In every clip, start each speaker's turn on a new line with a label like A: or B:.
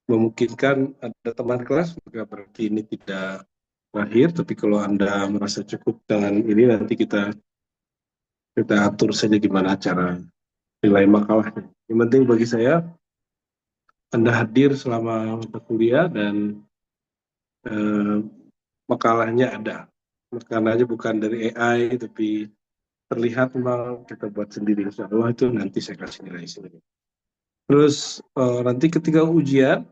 A: memungkinkan ada teman kelas, maka berarti ini tidak terakhir. Tapi kalau Anda merasa cukup dengan ini, nanti kita atur saja gimana cara nilai makalahnya. Yang penting bagi saya, Anda hadir selama mata kuliah dan eh, makalahnya ada. Makalahnya bukan dari AI, tapi terlihat memang kita buat sendiri. Insya Allah itu nanti saya kasih nilai sendiri. Terus nanti ketika ujian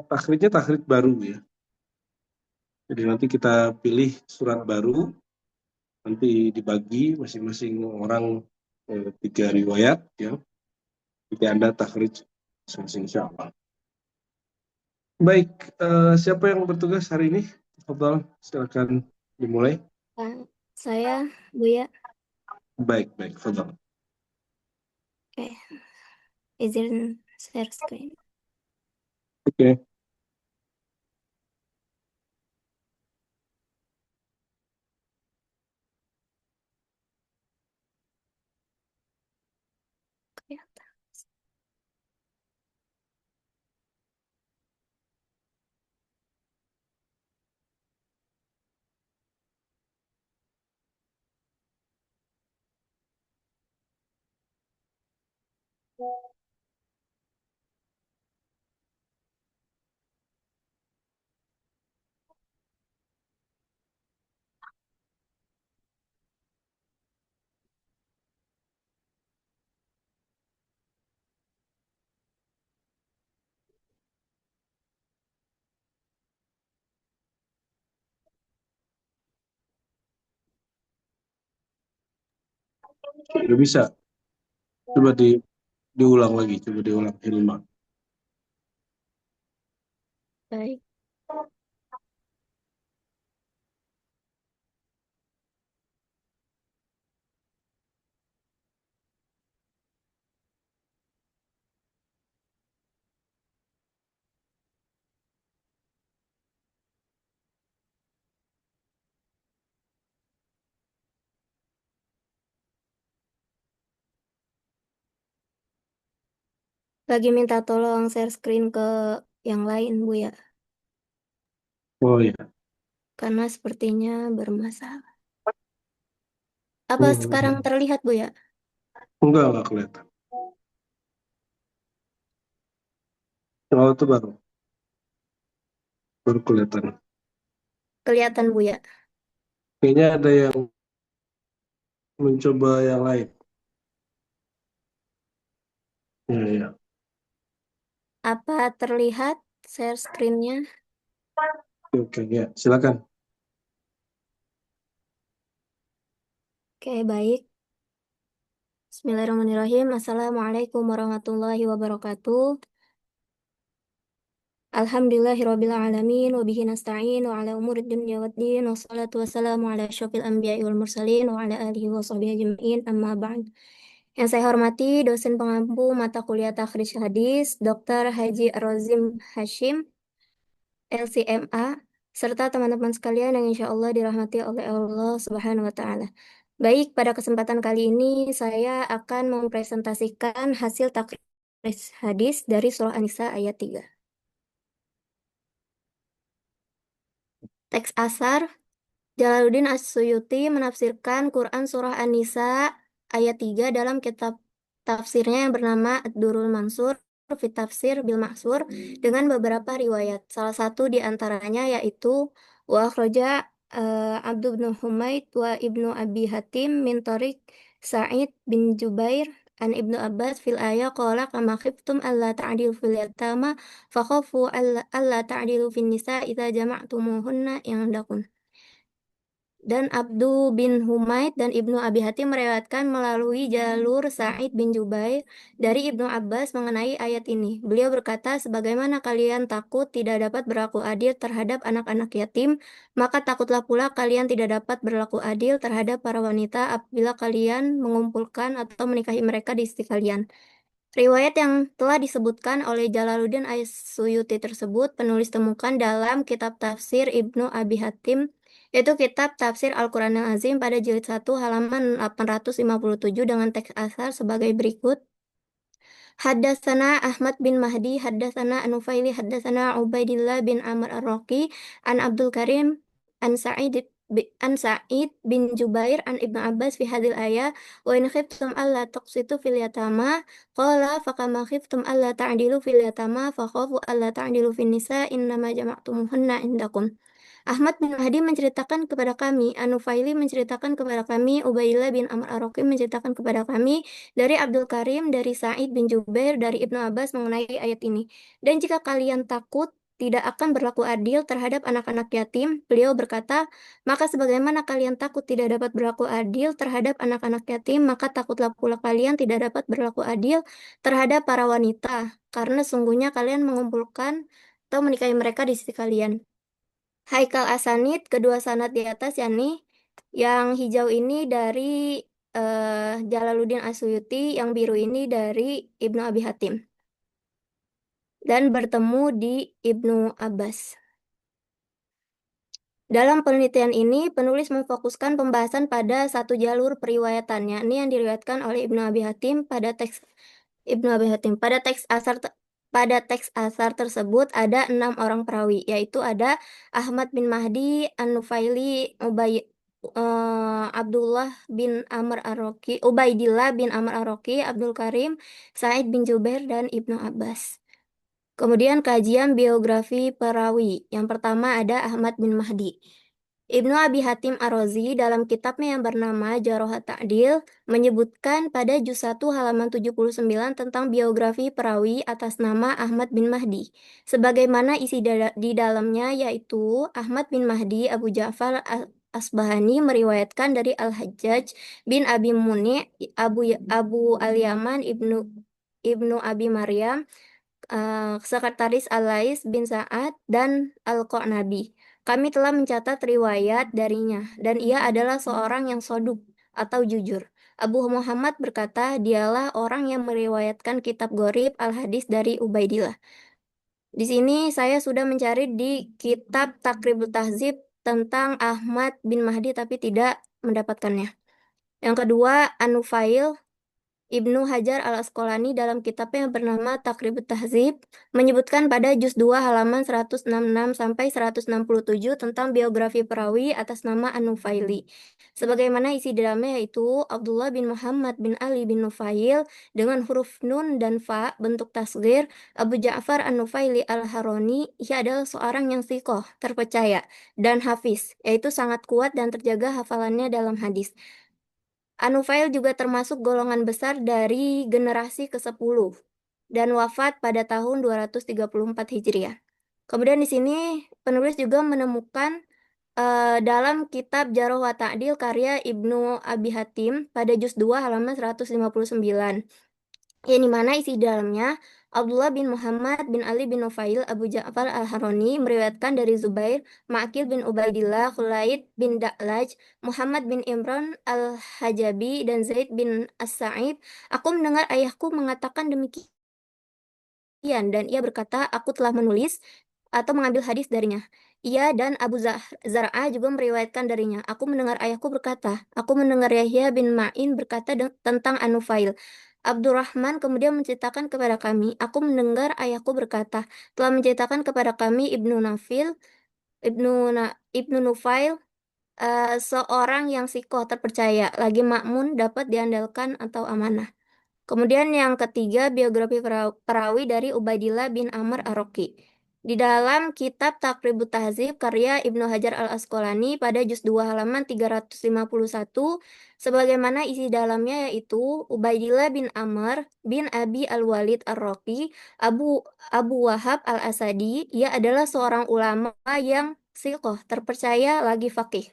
A: takhridnya takhrid baru ya. Jadi nanti kita pilih surat baru, nanti dibagi masing-masing orang 3 riwayat ya. Jadi Anda takhrid masing-masing insya Allah. Baik, siapa yang bertugas hari ini? Fadal, silakan dimulai.
B: Nah, saya, Buya,
A: Baik, baik, Fadal.
B: oke, izin share screen.
A: Oke.
B: Oke.
A: Sudah bisa. Coba diulang lagi, coba diulang Hilma.
B: Baik, lagi minta tolong share screen ke yang lain, Buya,
A: Oh ya.
B: karena sepertinya bermasalah. Apa sekarang
A: Hmm.
B: terlihat, Buya?
A: Enggak kelihatan. Oh, itu baru kelihatan.
B: Kelihatan, Buya.
A: Kayaknya ada yang mencoba yang lain. Ya, ya.
B: Apa terlihat share screen-nya?
A: Oke, oke, ya. Silakan.
B: Oke, baik. Bismillahirrahmanirrahim. Assalamualaikum warahmatullahi wabarakatuh. Alhamdulillahirabbil alamin wa bihi nasta'in wa ala umurid dunya waddin wassalatu wassalamu ala asyrofil anbiya'i wal mursalin wa ala alihi wa sahbihi ajma'in amma ba'd. Yang saya hormati dosen pengampu mata kuliah Takhrij Hadis Dr. Haji Rozim Hashim LCMA serta teman-teman sekalian yang insya Allah dirahmati oleh Allah Subhanahu wa taala. Baik, pada kesempatan kali ini saya akan mempresentasikan hasil Takhrij Hadis dari surah An-Nisa ayat 3. Teks asar Jalaluddin As-Suyuti menafsirkan Quran Surah An-Nisa ayat 3 dalam kitab tafsirnya yang bernama Ad-Durrul Mansur fi Tafsir Bil Ma'sur dengan beberapa riwayat. Salah satu di antaranya yaitu wa akhraja Abdu bin Humaid wa Ibnu Abi Hatim min Tariq Sa'id bin Jubair an Ibnu Abbas fil ayat qala kama khiftum alla ta'dilu fil yatama fakhafu alla ta'dilu fin nisa idza jama'tumuhunna yang dakun. Dan Abdu bin Humaid dan Ibnu Abi Hatim meriwayatkan melalui jalur Sa'id bin Jubair dari Ibnu Abbas mengenai ayat ini. Beliau berkata, sebagaimana kalian takut tidak dapat berlaku adil terhadap anak-anak yatim, maka takutlah pula kalian tidak dapat berlaku adil terhadap para wanita apabila kalian mengumpulkan atau menikahi mereka di istri kalian. Riwayat yang telah disebutkan oleh Jalaluddin As-Suyuti tersebut penulis temukan dalam kitab tafsir Ibnu Abi Hatim, yaitu kitab tafsir Al-Quran Al-Azim pada jilid 1 halaman 857 dengan teks asal sebagai berikut. Haddatsana Ahmad bin Mahdi, haddatsana An-Nufaili, haddatsana Ubaidillah bin Amr Ar-Raqi, an Abdul Karim, an Sa'id bin Jubair, an Ibnu Abbas fi hadil ayah, wa in khiftum alla tuqsitu fil yatama, qala fakama khiftum alla ta'dilu fil yatama, fakhafu alla ta'dilu fin nisa, innama jama'tumuhunna indakum. Ahmad bin Mahdi menceritakan kepada kami, An-Nufaili menceritakan kepada kami, Ubaidillah bin Amr Ar-Raqi menceritakan kepada kami, dari Abdul Karim, dari Sa'id bin Jubair, dari Ibnu Abbas mengenai ayat ini. Dan jika kalian takut tidak akan berlaku adil terhadap anak-anak yatim, beliau berkata, maka sebagaimana kalian takut tidak dapat berlaku adil terhadap anak-anak yatim, maka takutlah pula kalian tidak dapat berlaku adil terhadap para wanita, karena sungguhnya kalian mengumpulkan atau menikahi mereka di sisi kalian. Haikal Asanid, kedua sanad di atas yakni yang hijau ini dari Jalaluddin Asyuyuti, yang biru ini dari Ibnu Abi Hatim dan bertemu di Ibnu Abbas. Dalam penelitian ini, penulis memfokuskan pembahasan pada satu jalur periwayatannya. Ini yang diriwayatkan oleh Ibnu Abi Hatim pada teks Ibnu Abi Hatim. Pada teks asar tersebut ada 6 orang perawi, yaitu ada Ahmad bin Mahdi, An-Nufaili, Abdullah bin Amr Ar-Raqi, Ubaidillah bin Amr Ar-Raqi, Abdul Karim, Said bin Jubair, dan Ibnu Abbas. Kemudian kajian biografi perawi. Yang pertama ada Ahmad bin Mahdi. Ibnu Abi Hatim Ar-Razi dalam kitabnya yang bernama Jarh Ta'dil menyebutkan pada juz 1 halaman 79 tentang biografi perawi atas nama Ahmad bin Mahdi. Sebagaimana isi di dalamnya, yaitu Ahmad bin Mahdi Abu Ja'far Asbahani meriwayatkan dari Al-Hajjaj bin Abi Muni, Abu Al-Yaman Ibnu Abi Maryam, Sekretaris Al-Lais bin Sa'ad, dan Al-Qanabi. Kami telah mencatat riwayat darinya, dan ia adalah seorang yang soduk atau jujur. Abu Muhammad berkata, dialah orang yang meriwayatkan kitab Gharib Al-Hadis dari Ubaidillah. Di sini saya sudah mencari di kitab Takribut Tahzib tentang Ahmad bin Mahdi, tapi tidak mendapatkannya. Yang kedua, An-Nufail. Ibnu Hajar Al-Asqalani dalam kitabnya yang bernama Taqribut Tahzib menyebutkan pada juz 2 halaman 166 sampai 167 tentang biografi perawi atas nama An-Nufaili. Sebagaimana isi dalamnya, yaitu Abdullah bin Muhammad bin Ali bin Nufail dengan huruf nun dan fa bentuk tasghir. Abu Ja'far An-Nufaili Al-Haroni, ia adalah seorang yang sikoh, terpercaya, dan hafiz, yaitu sangat kuat dan terjaga hafalannya dalam hadis. An-Nufail juga termasuk golongan besar dari generasi ke-10 dan wafat pada tahun 234 Hijriah. Kemudian di sini penulis juga menemukan dalam kitab Jarh wa Ta'dil karya Ibnu Abi Hatim pada juz 2 halaman 159. Yang dimana isi dalamnya Abdullah bin Muhammad bin Ali bin Nufail Abu Ja'far Al-Haroni meriwayatkan dari Zubair, Ma'qil bin Ubaidillah, Khulaid bin Da'laj, Muhammad bin Imran Al-Hajabi, dan Zaid bin As-Sa'ib. Aku mendengar ayahku mengatakan demikian, dan ia berkata, aku telah menulis atau mengambil hadis darinya. Ia dan Abu Zar'ah juga meriwayatkan darinya. Aku mendengar ayahku berkata, aku mendengar Yahya bin Ma'in berkata tentang An-Nufail. Abdurrahman kemudian menceritakan kepada kami, aku mendengar ayahku berkata, telah menceritakan kepada kami Ibnu Nufail, seorang yang sikoh terpercaya, lagi makmun, dapat diandalkan atau amanah. Kemudian yang ketiga, biografi perawi dari Ubaidillah bin Amr Ar-Raqi. Di dalam kitab Taqribut Tahzib karya Ibnu Hajar Al-Asqalani pada juz 2 halaman 351, sebagaimana isi dalamnya, yaitu Ubaidillah bin Amr bin Abi Al-Walid Ar-Raqi, Abu Abu Wahab Al-Asadi, ia adalah seorang ulama yang siqoh, terpercaya, lagi faqih.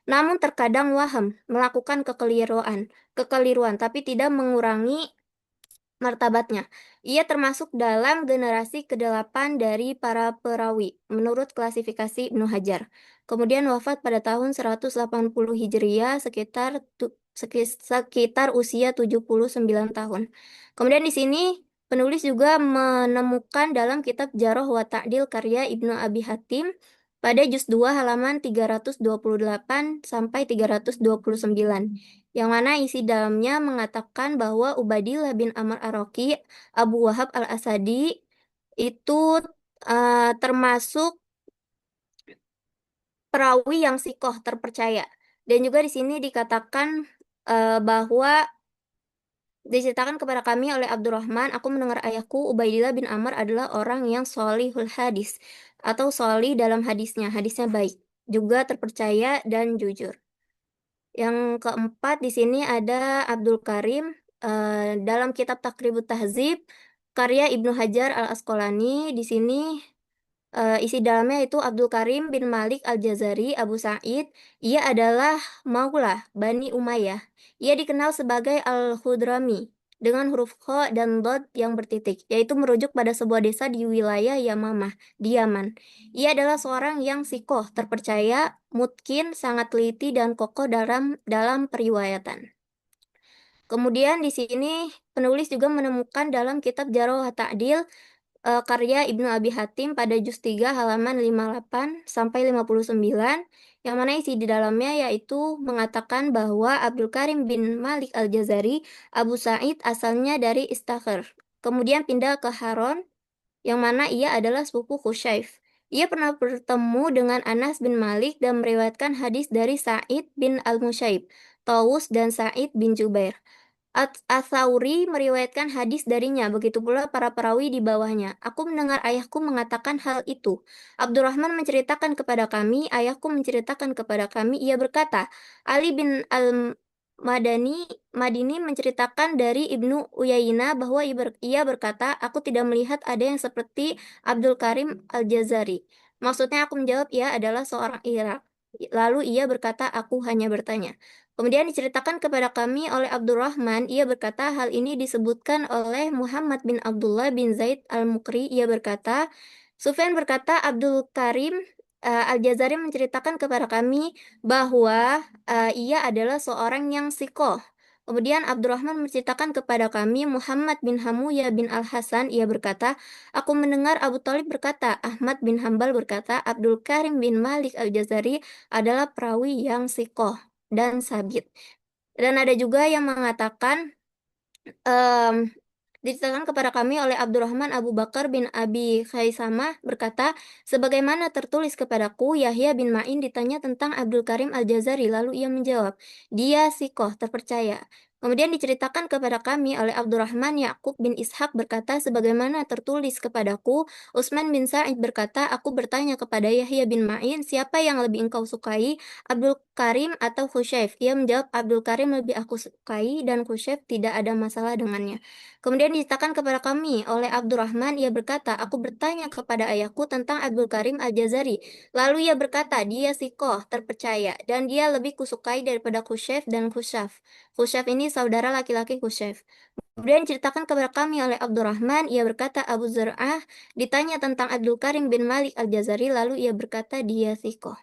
B: Namun terkadang waham, melakukan kekeliruan, tapi tidak mengurangi martabatnya. Ia termasuk dalam generasi ke-8 dari para perawi, menurut klasifikasi Ibnu Hajar. Kemudian wafat pada tahun 180 Hijriah, sekitar usia 79 tahun. Kemudian di sini penulis juga menemukan dalam kitab Jarh wa Ta'dil karya Ibnu Abi Hatim pada juz 2 halaman 328 sampai 329, yang mana isi dalamnya mengatakan bahwa Ubadillah bin Amr Ar-Raqi, Abu Wahab Al-Asadi itu termasuk perawi yang sikoh terpercaya. Dan juga di sini dikatakan bahwa diceritakan kepada kami oleh Abdurrahman, aku mendengar ayahku Ubaidillah bin Amr adalah orang yang solihul hadis atau solih dalam hadisnya, hadisnya baik, juga terpercaya dan jujur. Yang keempat di sini ada Abdul Karim dalam kitab Takribut Tahzib karya Ibnu Hajar Al Asqalani. Di sini isi dalamnya itu Abdul Karim bin Malik Al-Jazari Abu Sa'id. Ia adalah Maula Bani Umayyah. Ia dikenal sebagai Al-Hudrami dengan huruf kho dan dot yang bertitik, yaitu merujuk pada sebuah desa di wilayah Yamamah, di Yaman. Ia adalah seorang yang sikoh, terpercaya, mutkin, sangat teliti dan kokoh dalam periwayatan. Kemudian di sini penulis juga menemukan dalam kitab Jarh wa Ta'dil karya Ibnu Abi Hatim pada juz 3 halaman 58 sampai 59, yang mana isi di dalamnya yaitu mengatakan bahwa Abdul Karim bin Malik Al-Jazari Abu Sa'id asalnya dari Istakhir, kemudian pindah ke Haron, yang mana ia adalah sepupu Khusyaif. Ia pernah bertemu dengan Anas bin Malik dan meriwayatkan hadis dari Sa'id bin Al-Musayyib, Tawus dan Sa'id bin Jubair. Ats-Tsauri meriwayatkan hadis darinya, begitu pula para perawi di bawahnya. Aku mendengar ayahku mengatakan hal itu. Abdurrahman menceritakan kepada kami, ayahku menceritakan kepada kami, ia berkata, Ali bin Madini menceritakan dari Ibnu Uyainah bahwa ia berkata, aku tidak melihat ada yang seperti Abdul Karim Al-Jazari. Maksudnya aku menjawab, ia adalah seorang Irak. Lalu ia berkata, aku hanya bertanya. Kemudian diceritakan kepada kami oleh Abdurrahman, ia berkata hal ini disebutkan oleh Muhammad bin Abdullah bin Zaid Al-Mukri, ia berkata, Sufyan berkata Abdul Karim Al-Jazari menceritakan kepada kami bahwa ia adalah seorang yang sikoh. Kemudian Abdurrahman menceritakan kepada kami Muhammad bin Hamuyah bin Al-Hasan, ia berkata, aku mendengar Abu Talib berkata, Ahmad bin Hambal berkata, Abdul Karim bin Malik Al-Jazari adalah perawi yang sikoh dan sabit. Dan ada juga yang mengatakan em, diceritakan kepada kami oleh Abdurrahman Abu Bakar bin Abi Khaisamah berkata, sebagaimana tertulis kepadaku, Yahya bin Ma'in ditanya tentang Abdul Karim Al-Jazari, lalu ia menjawab, dia sikoh, terpercaya. Kemudian diceritakan kepada kami oleh Abdurrahman Ya'qub bin Ishaq berkata, sebagaimana tertulis kepadaku, Utsman bin Sa'id berkata, aku bertanya kepada Yahya bin Ma'in, siapa yang lebih engkau sukai, Abdul Karim atau Khusyaf? Ia menjawab, Abdul Karim lebih aku sukai dan Khusyaf tidak ada masalah dengannya. Kemudian diceritakan kepada kami oleh Abdurrahman, ia berkata, aku bertanya kepada ayahku tentang Abdul Karim Al-Jazari. Lalu ia berkata, dia sikoh, terpercaya, dan dia lebih kusukai daripada Khusyaf dan Khusyaf. Khusyaf ini saudara laki-laki Khusyaf. Kemudian diceritakan kepada kami oleh Abdurrahman, ia berkata, Abu Zur'ah ditanya tentang Abdul Karim bin Malik Al-Jazari, lalu ia berkata, dia sikoh.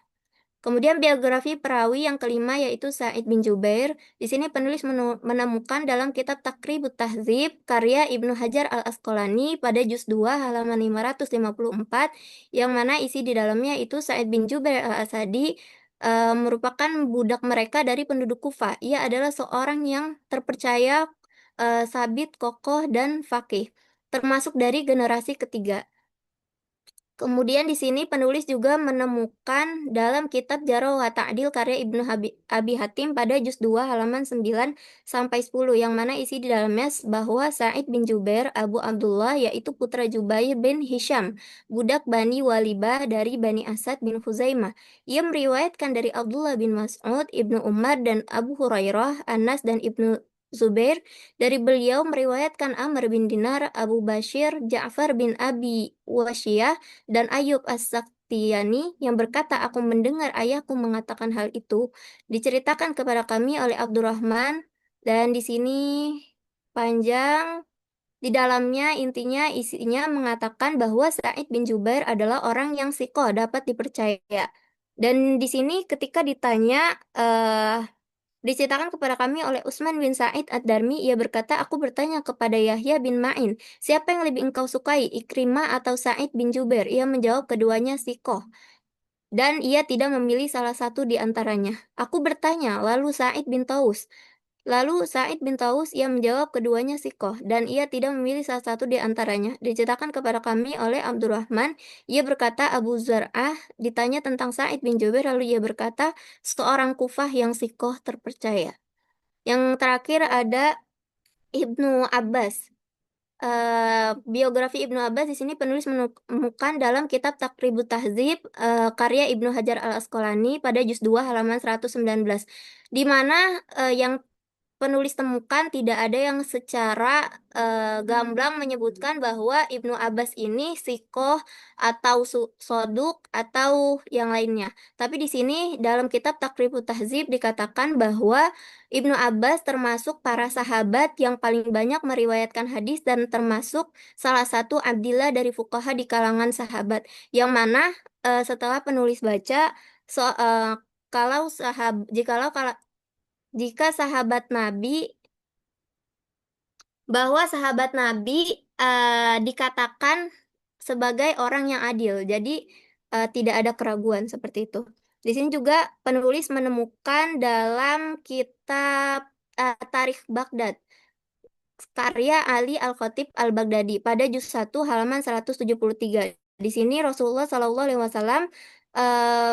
B: Kemudian biografi perawi yang kelima yaitu Sa'id bin Jubair. Di sini penulis menemukan dalam kitab Takribut Tahzib karya Ibnu Hajar Al Asqalani pada juz 2 halaman 554, yang mana isi di dalamnya itu Sa'id bin Jubair Al Asadi merupakan budak mereka dari penduduk Kufah. Ia adalah seorang yang terpercaya, sabit, kokoh dan faqih, termasuk dari generasi ketiga. Kemudian di sini penulis juga menemukan dalam kitab Jarh wa Ta'dil karya Ibnu Abi Hatim pada juz 2 halaman 9 sampai 10, yang mana isi di dalamnya bahwa Sa'id bin Jubair Abu Abdullah yaitu putra Jubair bin Hisham, budak Bani Walibah dari Bani Asad bin Huzaimah. Ia meriwayatkan dari Abdullah bin Mas'ud, Ibnu Umar dan Abu Hurairah, Anas dan Ibnu Zubair. Dari beliau meriwayatkan Amr bin Dinar, Abu Bashir, Ja'far bin Abi Wasiyah, dan Ayub As-Saktiani yang berkata, aku mendengar ayahku mengatakan hal itu. Diceritakan kepada kami oleh Abdurrahman, dan di sini panjang. Di dalamnya intinya isinya mengatakan bahwa Sa'id bin Jubair adalah orang yang sikoh, dapat dipercaya. Dan di sini ketika ditanya, diceritakan kepada kami oleh Utsman bin Sa'id Ad-Darmi, ia berkata, aku bertanya kepada Yahya bin Ma'in, siapa yang lebih engkau sukai, Ikrimah atau Sa'id bin Jubair? Ia menjawab, keduanya sikoh. dan ia tidak memilih salah satu di antaranya. Aku bertanya, Lalu Sa'id bin Taus ia menjawab keduanya sikoh dan ia tidak memilih salah satu di antaranya. Diceritakan kepada kami oleh Abdurrahman, ia berkata Abu Zar'ah ditanya tentang Sa'id bin Jubair lalu ia berkata seorang Kufah yang sikoh terpercaya. Yang terakhir ada Ibnu Abbas. Biografi Ibnu Abbas di sini penulis menemukan dalam kitab Taqribut Tahzib karya Ibnu Hajar Al Asqalani pada juz 2 halaman 119 di mana yang penulis temukan tidak ada yang secara gamblang menyebutkan bahwa Ibnu Abbas ini sikoh atau soduk atau yang lainnya. Tapi di sini dalam kitab Takribut Tahzib dikatakan bahwa Ibnu Abbas termasuk para sahabat yang paling banyak meriwayatkan hadis dan termasuk salah satu abdillah dari fuqaha di kalangan sahabat. Yang mana setelah penulis baca kalau jika sahabat Nabi bahwa sahabat Nabi dikatakan sebagai orang yang adil. Jadi tidak ada keraguan seperti itu. Di sini juga penulis menemukan dalam kitab Tarikh Baghdad karya Ali Al-Khatib Al-Baghdadi pada juz 1 halaman 173. Di sini Rasulullah Shallallahu alaihi wasallam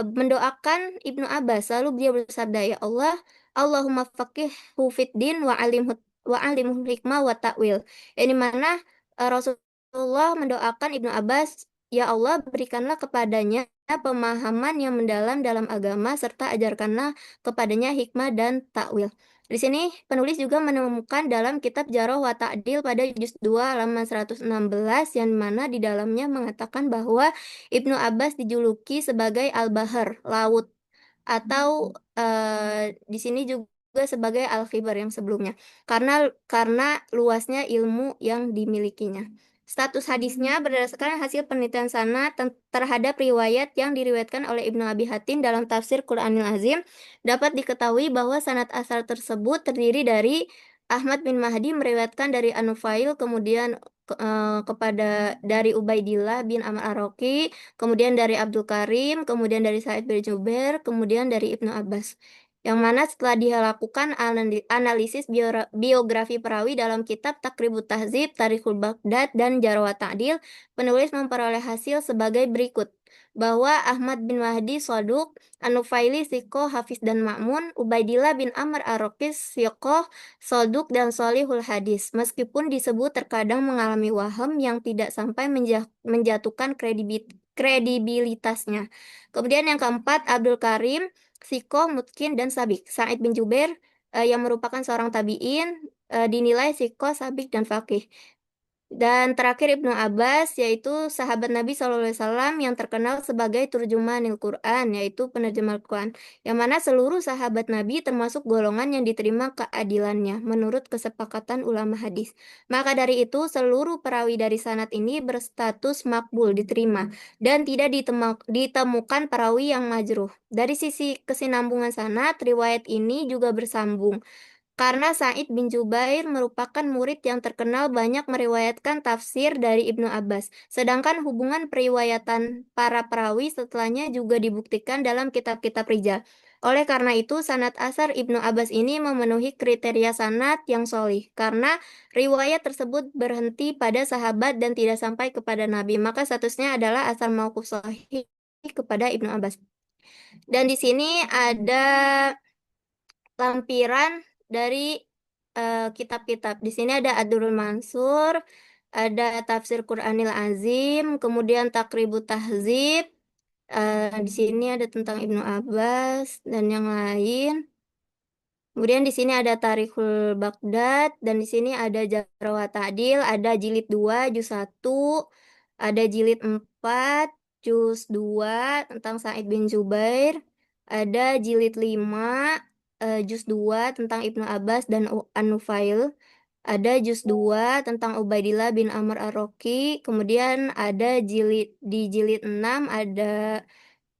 B: mendoakan Ibnu Abbas lalu beliau bersabda, "Ya Allah, Allahumma faqihhu fid din wa alimhu hikmah wa ta'wil." Ini mana Rasulullah mendoakan Ibnu Abbas, "Ya Allah, berikanlah kepadanya pemahaman yang mendalam dalam agama serta ajarkanlah kepadanya hikmah dan takwil." Di sini penulis juga menemukan dalam kitab Jarh wa Ta'dil pada juz 2 halaman 116 yang mana di dalamnya mengatakan bahwa Ibnu Abbas dijuluki sebagai Al-Bahar, laut atau di sini juga sebagai Al-Khibar yang sebelumnya karena luasnya ilmu yang dimilikinya. Status hadisnya berdasarkan hasil penelitian sanad terhadap riwayat yang diriwayatkan oleh Ibnu Abi Hatim dalam tafsir Quranil Azim dapat diketahui bahwa sanad asal tersebut terdiri dari Ahmad bin Mahdi meriwayatkan dari Anufail, kemudian kepada dari Ubaidillah bin Amr Ar-Raqi, kemudian dari Abdul Karim, kemudian dari Sa'id bin Jubair, kemudian dari Ibnu Abbas. Yang mana setelah dia lakukan analisis biografi perawi dalam kitab Takribut Tahzib, Tarikhul Baghdad, dan Jarh wa Ta'dil, penulis memperoleh hasil sebagai berikut. Bahwa Ahmad bin Mahdi Soduk, An-Nufaili Sikoh, Hafiz dan Ma'mun, Ubaidillah bin Amr Ar-Raqis Sikoh, Soduk dan Solihul Hadis. Meskipun disebut terkadang mengalami waham yang tidak sampai menjatuhkan kredibilitasnya. Kemudian yang keempat, Abdul Karim, Sikoh, Mutkin, dan Sabik. Sa'id bin Jubair yang merupakan seorang tabi'in dinilai Sikoh, Sabik, dan Faqih. Dan terakhir Ibnu Abbas, yaitu sahabat Nabi SAW yang terkenal sebagai turjumanil Quran, yaitu penerjemah Al-Quran, yang mana seluruh sahabat Nabi termasuk golongan yang diterima keadilannya, menurut kesepakatan ulama hadis. Maka dari itu, seluruh perawi dari sanad ini berstatus makbul, diterima, dan tidak ditemukan perawi yang majruh. Dari sisi kesinambungan sanad, riwayat ini juga bersambung karena Sa'id bin Jubair merupakan murid yang terkenal banyak meriwayatkan tafsir dari Ibnu Abbas. Sedangkan hubungan periwayatan para perawi setelahnya juga dibuktikan dalam kitab-kitab rijal. Oleh karena itu, sanad asar Ibnu Abbas ini memenuhi kriteria sanad yang sholih. Karena riwayat tersebut berhenti pada sahabat dan tidak sampai kepada Nabi. Maka statusnya adalah asar mauquf sahih kepada Ibnu Abbas. Dan di sini ada lampiran dari kitab-kitab. Di sini ada Ad-Durrul Mansur, ada Tafsir Quranil Azim, kemudian Takribut Tahzib. Di sini ada tentang Ibnu Abbas dan yang lain. Kemudian di sini ada Tarikhul Baghdad dan di sini ada Jarh wa Ta'dil, ada jilid 2 juz 1, ada jilid 4 juz 2 tentang Sa'id bin Jubair, ada jilid 5 juz 2 tentang Ibnu Abbas dan An-Nufail, ada juz 2 tentang Ubaidillah bin Amr Ar-Raqi, kemudian ada jilid 6 ada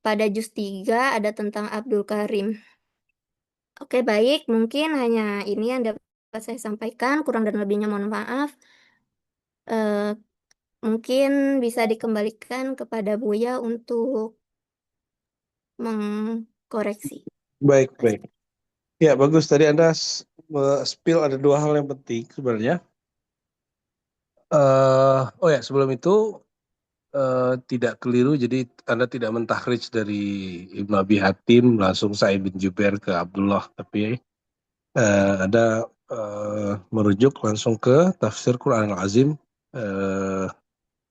B: pada juz 3 ada tentang Abdul Karim. Oke, baik. Mungkin hanya ini yang dapat saya sampaikan. Kurang dan lebihnya mohon maaf. Eh, Mungkin bisa dikembalikan kepada Buya untuk mengkoreksi.
A: Baik, baik. Ya, bagus. Tadi Anda spill ada dua hal yang penting sebenarnya. Oh ya, sebelum itu tidak keliru, jadi Anda tidak mentakhrij dari Ibnu Abi Hatim langsung Sa'id bin Jubair ke Abdullah, tapi Anda merujuk langsung ke tafsir Quran Al-Azim eh,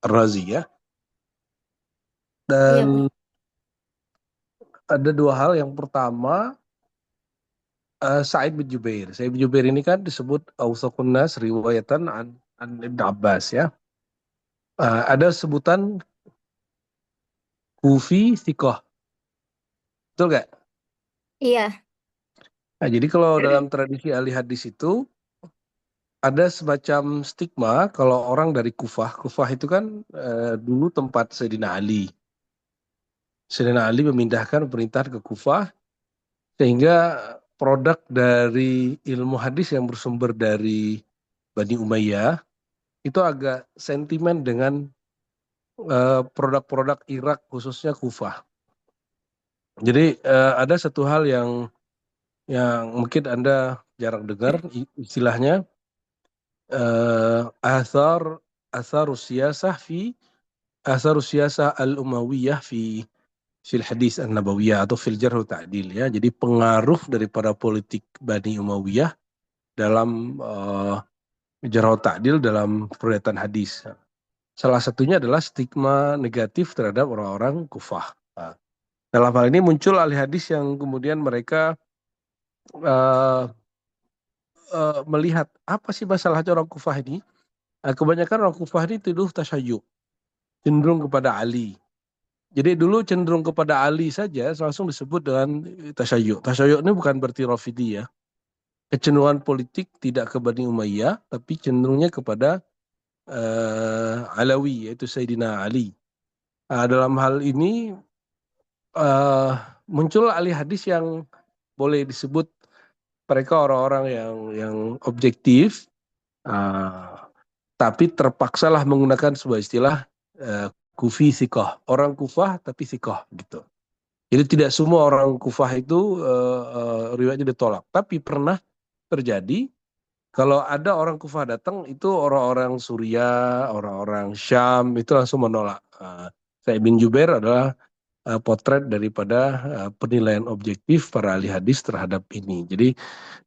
A: Ar-Razi ya.
B: Iya, Pak.
A: Dan ada dua hal. Yang pertama, Sa'id bin Jubair. Sa'id bin Jubair ini kan disebut Awsaqun Nas riwayatan an Ibn Abbas ya. Ada sebutan Kufi Sikoh, betul nggak?
B: Iya,
A: Nah, jadi kalau dalam tradisi ahli hadis itu ada semacam stigma kalau orang dari Kufah. Kufah itu kan dulu tempat Sayyidina Ali. Sayyidina Ali memindahkan pemerintahan ke Kufah sehingga produk dari ilmu hadis yang bersumber dari Bani Umayyah itu agak sentimen dengan produk-produk Irak khususnya Kufah. Jadi ada satu hal yang mungkin Anda jarang dengar istilahnya athar athar siyasah fi athar siyasah al-Umayyah fil hadis an-nabawiyah atau fil jarh wa ta'dil ya. Jadi pengaruh daripada politik Bani Umayyah dalam jarh wa ta'dil dalam periwayatan hadis. Salah satunya adalah stigma negatif terhadap orang-orang Kufah. Nah, dalam hal ini muncul ahli hadis yang kemudian mereka uh, melihat apa sih masalahnya orang Kufah ini. Kebanyakan orang Kufah ini tuduh tasyayyu, cenderung kepada Ali. Jadi dulu cenderung kepada Ali saja langsung disebut dengan tasyayyu. Tasyayyu ini bukan berarti Rafidi ya. Kecenderungan politik tidak ke Bani Umayyah, tapi cenderungnya kepada Alawi, yaitu Sayyidina Ali. Dalam hal ini uh, muncul ahli hadis yang boleh disebut mereka orang-orang yang objektif, uh, tapi terpaksalah menggunakan sebuah istilah kufi sikoh, orang kufah tapi sikoh gitu. Jadi tidak semua orang kufah itu riwayatnya ditolak, tapi pernah terjadi kalau ada orang kufah datang itu orang-orang Suriah, orang-orang Syam itu langsung menolak. Sa'id bin Jubair adalah potret daripada penilaian objektif para ahli hadis terhadap ini. Jadi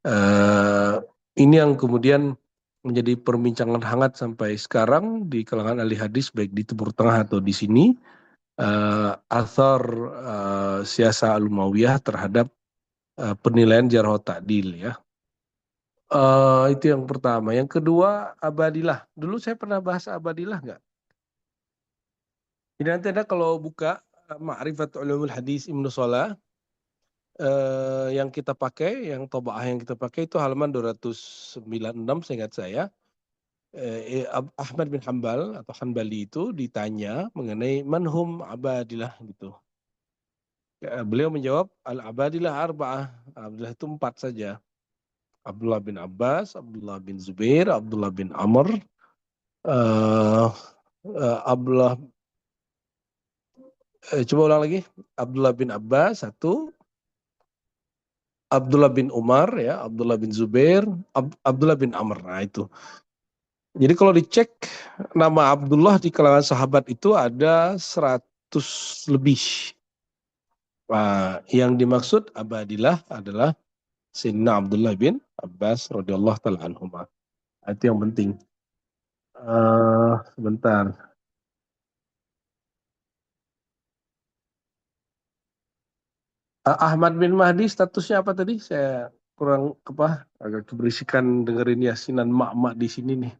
A: uh, ini yang kemudian menjadi perbincangan hangat sampai sekarang di kalangan ahli hadis baik di Timur Tengah atau di sini. Athar siasa al-Umayyah terhadap penilaian jarh wa ta'dil ya. Itu yang pertama. Yang kedua, Abadilah. Dulu saya pernah bahas Abadilah nggak? Jadi nanti ada kalau buka Ma'rifat Ulumul Hadis Ibnu Salah, yang kita pakai, yang tobaah yang kita pakai itu halaman 296 seingat saya. Ahmad bin Hambal atau Hanbali itu ditanya mengenai manhum Abadilah gitu. Beliau menjawab al-Abadilah arba'ah. Abadilah itu 4 saja. Abdullah bin Abbas, Abdullah bin Zubair, Abdullah bin Amr, uh, Abdullah, coba ulang lagi. Abdullah bin Abbas satu, Abdullah bin Umar ya, Abdullah bin Zubair, Abdullah bin Amr. Nah itu. Jadi kalau dicek nama Abdullah di kalangan sahabat itu ada 100 lebih. Nah, yang dimaksud Abadilah adalah Sayyidina Abdullah bin Abbas radhiyallahu taala anhuma. Itu yang penting. Sebentar. Ahmad bin Mahdi statusnya apa tadi? Saya kurang apa agak keberisikan dengerin yasinan mak-mak di sini nih.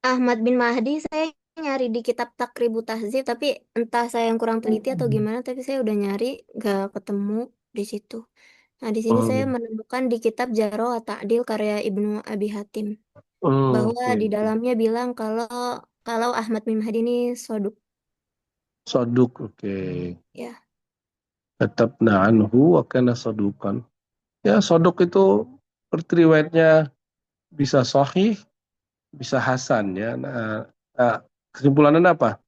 B: Ahmad bin Mahdi saya nyari di kitab Takribu Tahzib, tapi entah saya yang kurang teliti atau gimana, tapi saya udah nyari gak ketemu di situ. Nah, di sini saya
A: Hmm.
B: menemukan di kitab Jarh wa Ta'dil karya Ibnu Abi Hatim bahwa
A: Oke.
B: di dalamnya bilang kalau kalau Ahmad bin Mahdi ini soduk,
A: Soduk, oke.
B: ya.
A: Tetap anhu wa kana sodukan. Ya, soduk itu seperti riwayatnya bisa sahih, bisa hasan ya. Nah, kesimpulannya apa?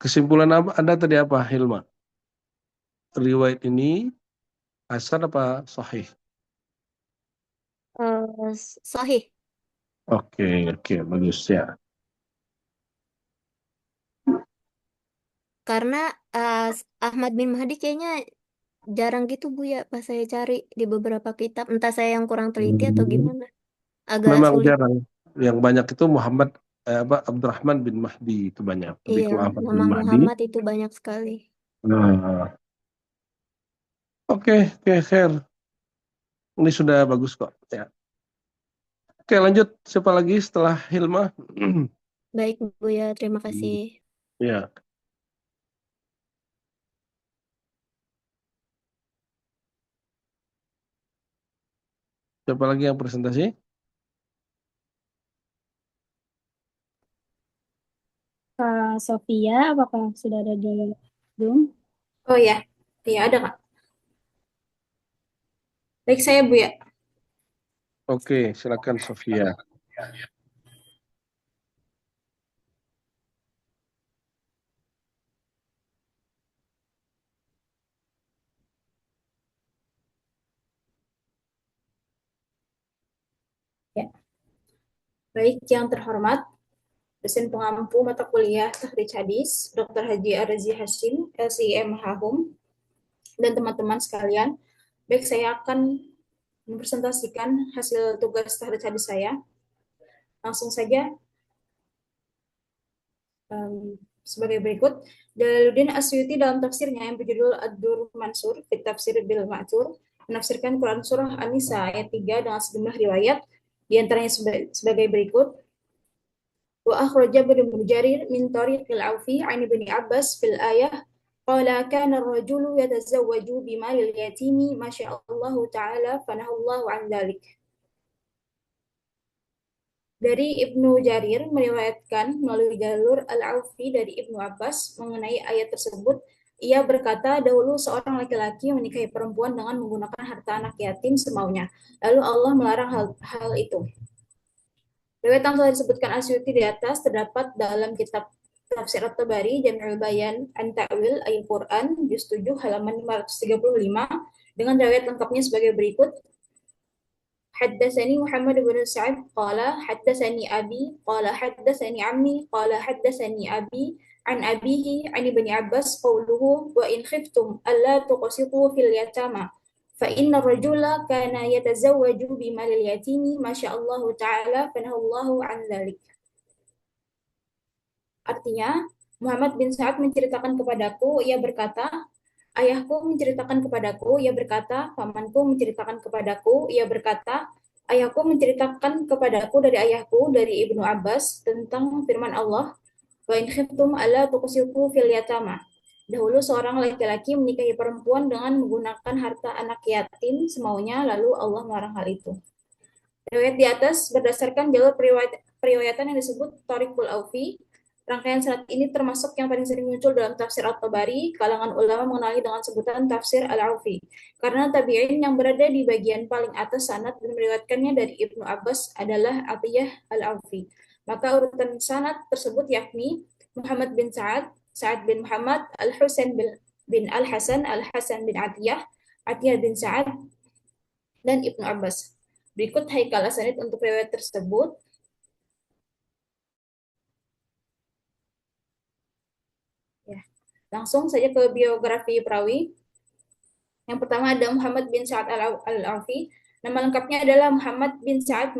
A: kesimpulan apa Anda tadi apa, Hilma? Riwayat ini hasan apa sahih?
B: Sahih.
A: Oke, oke, bagus ya.
B: Karena eh, Ahmad bin Mahdi kayaknya jarang gitu Bu ya pas saya cari di beberapa kitab. Entah saya yang kurang teliti atau
A: Hmm,
B: gimana. Agak
A: memang
B: sulit.
A: jarang. Yang banyak itu Muhammad Abdurrahman bin Mahdi itu banyak. Tapi
B: Iya,
A: kalau Ahmad
B: nama
A: bin Mahdi,
B: Muhammad itu banyak sekali.
A: nah, oke, oke, Khair. Ini sudah bagus kok. Ya. Oke, lanjut. Siapa lagi setelah Hilma?
B: Baik Bu ya, terima kasih.
A: Ya, siapa lagi yang presentasi?
C: Kak Sofia, apakah sudah ada di Zoom?
D: Oh ya, iya ada Kak. Baik saya Bu ya.
A: Oke, silakan Sofia.
D: Ya. Baik yang terhormat dosen pengampu mata kuliah Tahrij Hadis, Dr. Haji Arazi Hashim, LCM Hahum, dan teman-teman sekalian. Baik, saya akan mempresentasikan hasil tugas Tahrij Hadis saya. Langsung saja sebagai berikut. Jalaluddin Asyuti dalam tafsirnya yang berjudul Ad-Durrul Mansur, Fit Tafsir Bil Ma'thur, menafsirkan Quran Surah An-Nisa ayat 3 dengan sejumlah riwayat, di antaranya sebagai berikut. Wa akhraja bin Jarir min tariqil Aufi an Ibni Abbas fil ayah qala kana ar-rajulu yatazawwaju bimalil yatimi ma Allah ta'ala fanahullahu an dzalik. Dari Ibnu Jarir meriwayatkan melalui jalur Al-Aufi dari Ibnu Abbas mengenai ayat tersebut. Ia berkata, dahulu seorang laki-laki menikahi perempuan dengan menggunakan harta anak yatim semaunya. Lalu Allah melarang hal itu. Riwayat yang telah disebutkan Asyuti di atas terdapat dalam kitab Tafsir At-Tabari, Jami'ul Bayan, an Ta'wil Al-Quran, juz 7, halaman 535, dengan riwayat lengkapnya sebagai berikut. حدثني محمد بن سعد قال حدثني أبي قال حدثني عمي قال حدثني أبي عن أبيه عن ابن عباس قوله وإن خفتم ألا تقسطوا في اليتامى فإن الرجل كان يتزوج بمال اليتيم ما شاء الله تعالى فنهى الله عن ذلك. Artinya, Muhammad bin Sa'ad menceritakan kepadaku, ia berkata, ayahku menceritakan kepadaku, ia berkata, pamanku menceritakan kepadaku, ia berkata, ayahku menceritakan kepadaku dari ayahku, dari Ibnu Abbas, tentang firman Allah, wa in khiftum alla tuqsitu fil yatama. Dahulu seorang laki-laki menikahi perempuan dengan menggunakan harta anak yatim semaunya, lalu Allah melarang hal itu. Riwayat di atas berdasarkan jalur periwayatan yang disebut Thariqul Aufi. Rangkaian sanad ini termasuk yang paling sering muncul dalam tafsir At-Tabari. Kalangan ulama mengenali dengan sebutan tafsir Al-Aufi. Karena tabi'in yang berada di bagian paling atas sanad dan meriwayatkannya dari Ibnu Abbas adalah Atiyah Al-Aufi. Maka urutan sanad tersebut yakni Muhammad bin Sa'ad, Sa'ad bin Muhammad, Al-Husain bin Al-Hasan, Al-Hasan bin Atiyah, Atiyah bin Sa'ad, dan Ibnu Abbas. Berikut haikal asanid untuk riwayat tersebut. Ya, langsung saja ke biografi perawi. Yang pertama ada Muhammad bin Sa'ad al-Aufi. Nama lengkapnya adalah Muhammad bin Sa'ad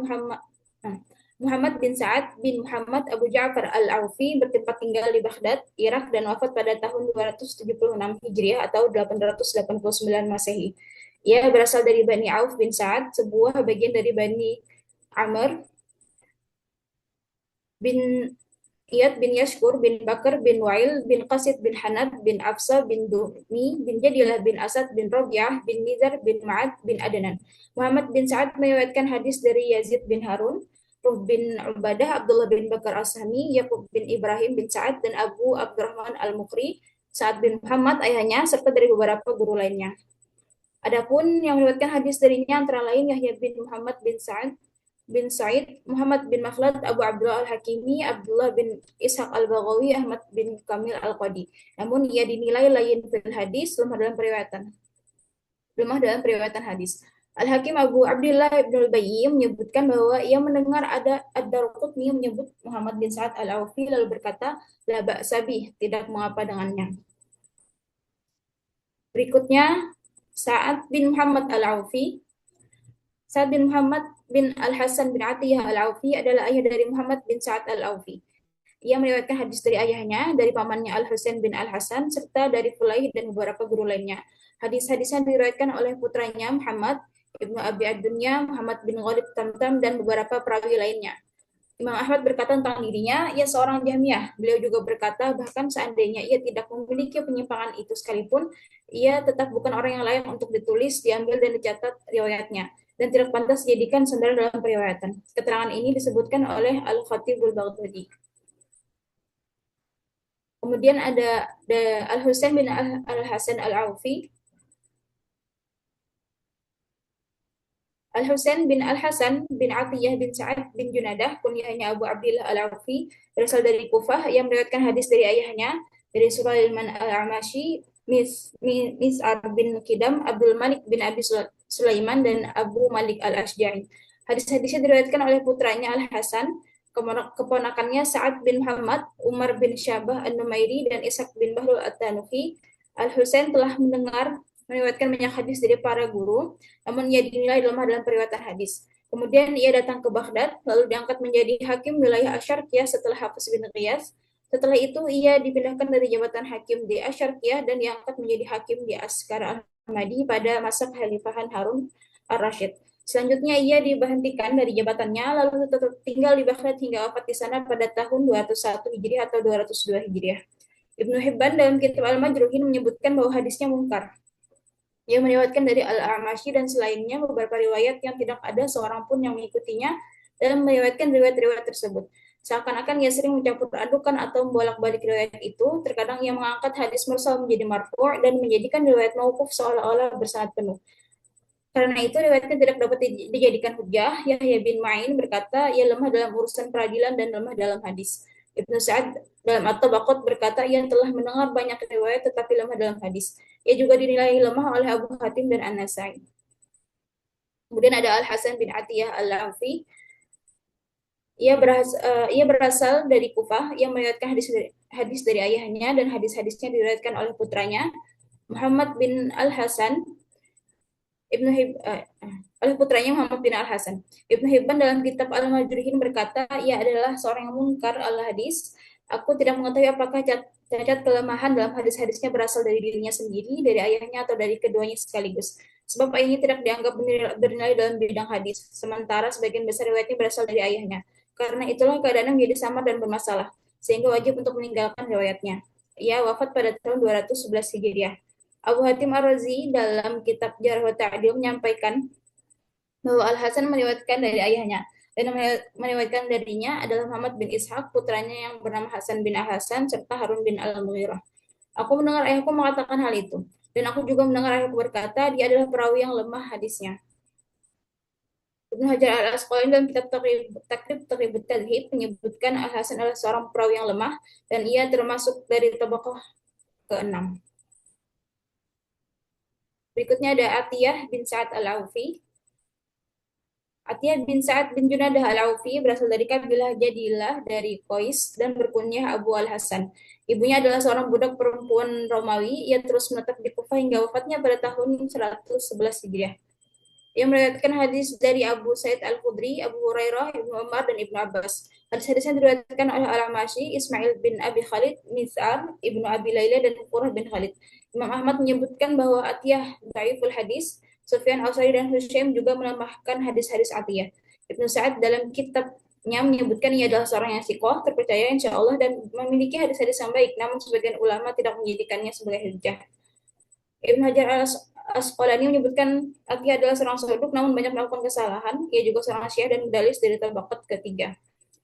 D: Muhammad bin Sa'ad bin Muhammad Abu Ja'far al-Aufi, bertempat tinggal di Baghdad, Irak, dan wafat pada tahun 276 Hijriah atau 889 Masehi. Ia berasal dari Bani Auf bin Sa'ad, sebuah bagian dari Bani Amr bin Iyad bin Yashkur bin Bakar bin Wa'il bin Qasid bin Hanad bin Afsa bin Duhmi bin Jadilah bin Asad bin Rabi'ah bin Nizar bin Ma'ad bin Adnan. Muhammad bin Sa'ad meriwayatkan hadis dari Yazid bin Harun, Ruh bin Ubadah, Abdullah bin Bakar As-Sahmi, Yakub bin Ibrahim bin Sa'ad, dan Abu Abdurrahman Al-Mukri, Sa'ad bin Muhammad ayahnya, serta dari beberapa guru lainnya. Adapun yang meriwayatkan hadis darinya antara lain Yahya bin Muhammad bin Sa'ad bin Sa'id, Muhammad bin Makhlad, Abu Abdullah Al-Hakimi, Abdullah bin Ishaq Al-Baghawi, Ahmad bin Kamil Al-Qadi. Namun ia dinilai lain fil hadis, lemah dalam periwayatan hadis. Al-Hakim Abu Abdullah Ibn al-Bayyi menyebutkan bahwa ia mendengar ada Ad-Darqutni menyebut Muhammad bin Sa'ad Al-Aufi lalu berkata, la ba'sa bih, tidak mengapa dengannya. Berikutnya, Sa'ad bin Muhammad Al-Aufi. Sa'ad bin Muhammad bin Al-Hasan bin Atiyah Al-Aufi adalah ayah dari Muhammad bin Sa'ad Al-Aufi. Ia meriwayatkan hadis dari ayahnya, dari pamannya Al-Husain bin Al-Hasan, serta dari Fulaih dan beberapa guru lainnya. Hadis-hadisnya diriwayatkan oleh putranya Muhammad Ibnu Abi Ad-Dunya, Muhammad bin Ghalib Tamtam, dan beberapa perawi lainnya. Imam Ahmad berkata tentang dirinya, ia seorang Jahmiyah. Beliau juga berkata, bahkan seandainya ia tidak memiliki penyimpangan itu sekalipun, ia tetap bukan orang yang layak untuk ditulis, diambil, dan dicatat riwayatnya, dan tidak pantas dijadikan sandera dalam periwayatan. Keterangan ini disebutkan oleh Al-Khatibul Baghdadi. Kemudian ada Al-Husain bin Al-Hasan Al-Aufi. Al-Husain bin Al-Hasan bin Atiyah bin Sa'ad bin Junadah, kunyahnya Abu Abdillah Al-Aufi, berasal dari Kufah, yang meriwayatkan hadis dari ayahnya, dari Sulaiman Al-Amashi, Mis'ar bin Kidam, Abdul Malik bin Abi Sulaiman, dan Abu Malik Al-Ashja'i. Hadis-hadisnya diriwayatkan oleh putranya Al-Hasan, keponakannya Sa'ad bin Muhammad, Umar bin Syabah An-Numairi, dan Ishaq bin Bahlul At-Tanuhi. Al-Husain telah meriwayatkan banyak hadis dari para guru, namun ia dinilai lemah dalam periwayatan hadis. Kemudian ia datang ke Baghdad, lalu diangkat menjadi hakim wilayah Asyarkiyah setelah Hafiz bin Qiyas. Setelah itu ia dipindahkan dari jabatan hakim di Asyarkiyah dan diangkat menjadi hakim di Askar Ahmadi pada masa kekhalifahan Harun ar-Rasyid. Selanjutnya ia diberhentikan dari jabatannya, lalu tetap tinggal di Baghdad hingga wafat di sana pada tahun 201 Hijriah atau 202 Hijriah. Ibnu Hibban dalam kitab Al-Majruhin menyebutkan bahwa hadisnya mungkar. Ia meriwayatkan dari Al-A'mashi dan selainnya beberapa riwayat yang tidak ada seorang pun yang mengikutinya dalam meriwayatkan riwayat-riwayat tersebut. Seakan-akan ia sering mencampur adukan atau membolak-balik riwayat itu. Terkadang ia mengangkat hadis mursal menjadi marfu' dan menjadikan riwayat mauquf seolah-olah bersanad penuh. Karena itu riwayatnya tidak dapat dijadikan hujjah. Yahya bin Ma'in berkata ia lemah dalam urusan peradilan dan lemah dalam hadis. Ibnu Sa'ad dalam At-Tabaqat berkata ia telah mendengar banyak riwayat tetapi lemah dalam hadis. Ia juga dinilai lemah oleh Abu Hatim dan An-Nasai. Kemudian ada Al-Hasan bin Atiyah Al-Aufi. Ia berasal dari Kufah. Ia meriwayatkan hadis dari ayahnya dan hadis-hadisnya diriwayatkan oleh putranya Muhammad bin Al-Hasan oleh putranya Muhammad bin Al-Hasan. Ibnu Hibban dalam kitab Al-Majruhin berkata, ia adalah seorang yang mungkar al-hadis. Aku tidak mengetahui apakah cacat kelemahan dalam hadis-hadisnya berasal dari dirinya sendiri, dari ayahnya, atau dari keduanya sekaligus. Sebab ayahnya tidak dianggap bernilai dalam bidang hadis, sementara sebagian besar riwayatnya berasal dari ayahnya. Karena itulah keadaannya menjadi samar dan bermasalah, sehingga wajib untuk meninggalkan riwayatnya. Ia wafat pada tahun 211 Hijriah. Abu Hatim Ar-Razi dalam kitab Jarh wa Ta'dil menyampaikan bahwa Al-Hasan meriwayatkan dari ayahnya, dan meriwayatkan darinya adalah Muhammad bin Ishaq, putranya yang bernama Hasan bin Al-Hasan, serta Harun bin Al-Mughirah. Aku mendengar ayahku mengatakan hal itu, dan aku juga mendengar ayahku berkata, dia adalah perawi yang lemah hadisnya. Ibnu Hajar Al-Asqalani dalam kitab Taqrib Tadhib menyebutkan Al-Hasan adalah seorang perawi yang lemah, dan ia termasuk dari tabaqah ke-6. Berikutnya ada Atiyah bin Sa'ad Al-Aufi. Atiyah bin Sa'ad bin Junadah Al-Aufi berasal dari kabilah Jadilah dari Qais dan berkunyah Abu Al-Hasan. Ibunya adalah seorang budak perempuan Romawi. Ia terus menetap di Kufah hingga wafatnya pada tahun 111 Hijriah. Ia meriwayatkan hadis dari Abu Sa'id Al-Khudri, Abu Hurairah, Ibnu Umar, dan Ibnu Abbas. Hadis-hadisnya diriwayatkan oleh Al-Amashi, Ismail bin Abi Khalid, Miz'ar, Ibnu Abi Layla, dan Qurrah bin Khalid. Imam Ahmad menyebutkan bahwa Atiyah dhaiful hadis. Sufyan Al-Thawri dan Hushaim juga menambahkan hadis-hadis Atiyah. Ibnu Sa'ad dalam kitabnya menyebutkan ia adalah seorang yang sikoh, terpercaya insya Allah, dan memiliki hadis-hadis yang baik, namun sebagian ulama tidak menjadikannya sebagai hujjah. Ibnu Hajar Al-Asqalani menyebutkan Atiyah adalah seorang soduk, namun banyak melakukan kesalahan. Ia juga seorang syiah dan mudalis dari tabaqat ketiga.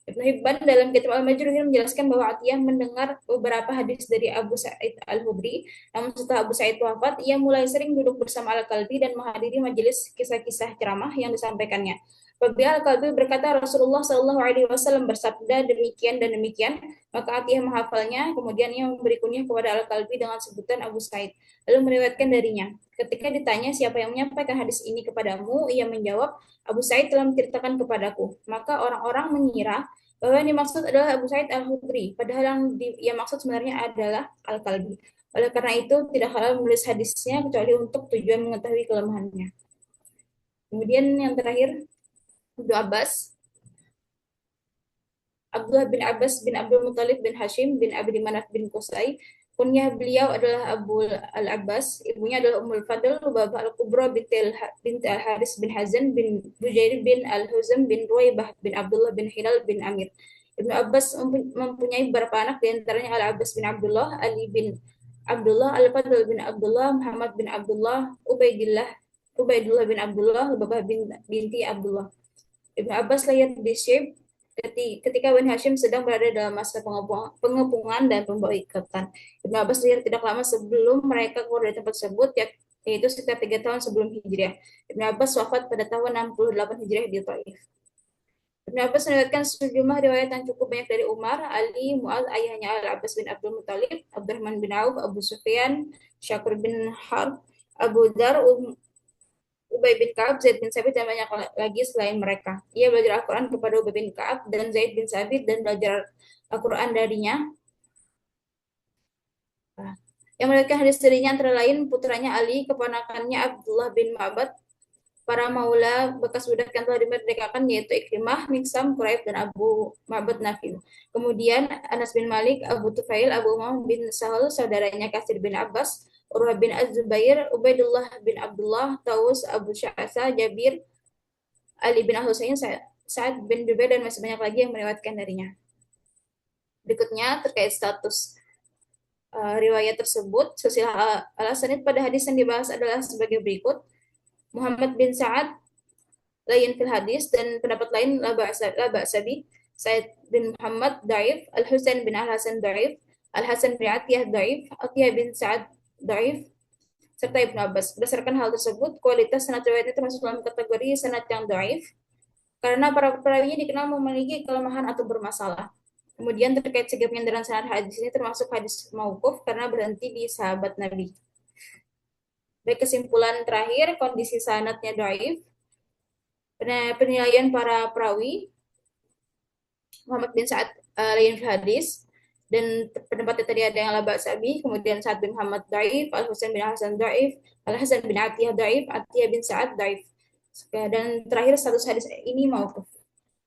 D: Ibnu Hibban dalam kitab Al-Majruhin menjelaskan bahwa Atiyah mendengar beberapa hadis dari Abu Sa'id Al-Khudri, namun setelah Abu Sa'id wafat, ia mulai sering duduk bersama Al-Kalbi dan menghadiri majelis kisah-kisah ceramah yang disampaikannya. Apabila Al-Kalbi berkata Rasulullah Shallallahu Alaihi Wasallam bersabda demikian dan demikian, maka Atiyah menghafalnya. Kemudian ia memberi kunyah kepada Al-Kalbi dengan sebutan Abu Said, lalu meriwayatkan darinya. Ketika ditanya siapa yang menyampaikan hadis ini kepadamu, ia menjawab, Abu Said telah menceritakan kepadaku. Maka orang-orang mengira bahwa yang dimaksud adalah Abu Said Al-Hudri, padahal yang maksud sebenarnya adalah Al-Kalbi. Oleh karena itu, tidak halal menulis hadisnya kecuali untuk tujuan mengetahui kelemahannya. Kemudian yang terakhir, Ibnu Abbas, Abdullah bin Abbas bin Abdul Muthalib bin Hashim bin Abdi Manaf bin Qusay. Kunyah beliau adalah Abu Al-Abbas, ibunya adalah Ummul Fadl, Lubabah Al-Kubra binti Al-Haris bin Hazan bin Bujair bin Al-Huzam bin Ruwaibah bin Abdullah bin Hilal bin Amir. Ibnu Abbas mempunyai beberapa anak, diantaranya Al-Abbas bin Abdullah, Ali bin Abdullah, Al-Fadl bin Abdullah, Muhammad bin Abdullah, Ubaidullah bin Abdullah, Lubabah binti Abdullah. Ibnu Abbas lahir di Syib ketika Bani Hashim sedang berada dalam masa pengepungan dan pemboikotan. Ibnu Abbas lahir tidak lama sebelum mereka keluar dari tempat tersebut, yaitu sekitar 3 tahun sebelum Hijriah. Ibnu Abbas wafat pada tahun 68 Hijriah di Taif. Ibnu Abbas meriwayatkan sejumlah riwayat yang cukup banyak dari Umar, Ali, Mu'adz, ayahnya Al-Abbas bin Abdul Muthalib, Abdurrahman bin Auf, Abu Sufyan, Syakur bin Harb, Abu Dar, Ubay bin Ka'ab, Zaid bin Sabit, dan banyak lagi selain mereka. Ia belajar Al-Quran kepada Ubay bin Ka'ab dan Zaid bin Sabit dan belajar Al-Quran darinya. Yang meriwayatkan hadis darinya antara lain putranya Ali, keponakannya Abdullah bin Ma'bad, para maula bekas budak yang telah dimerdekakan yaitu Ikrimah, Miksam, Quraib, dan Abu Ma'bad Nafi. Kemudian Anas bin Malik, Abu Tufail, Abu Umar bin Sahal, saudaranya Kasir bin Abbas, Urwah bin Az-Zubair, Ubaidullah bin Abdullah, Taus, Abu Sya'asa, Jabir, Ali bin Al-Husain, Sa'ad bin Jubair, dan masih banyak lagi yang meriwayatkan darinya. Berikutnya terkait status riwayat tersebut, silsilah al-sanid pada hadis yang dibahas adalah sebagai berikut. Muhammad bin Sa'ad lain fil hadis, dan pendapat lain la ba'sabi. Said bin Muhammad daif, Al-Husain bin Al-Hasan daif, Al-Hasan bin Atiyah daif, Atiyah bin Sa'ad daif, serta Ibnu Abbas. Berdasarkan hal tersebut, kualitas sanad riwayatnya termasuk dalam kategori sanad yang daif karena para perawinya dikenal memiliki kelemahan atau bermasalah. Kemudian terkait segi penyandaran sanad hadis ini termasuk hadis mauquf karena berhenti di sahabat Nabi. Baik, kesimpulan terakhir, kondisi sanadnya dhaif. Penilaian para perawi, Muhammad bin Sa'ad lain hadis, dan pendapatnya tadi ada yang Laba Sabi, kemudian Sa'ad bin Muhammad dhaif, Al-Husain bin Hasan dhaif, Al-Hasan bin Atiyah dhaif, Atiyah bin Sa'ad dhaif. Dan terakhir status hadis ini mauquf.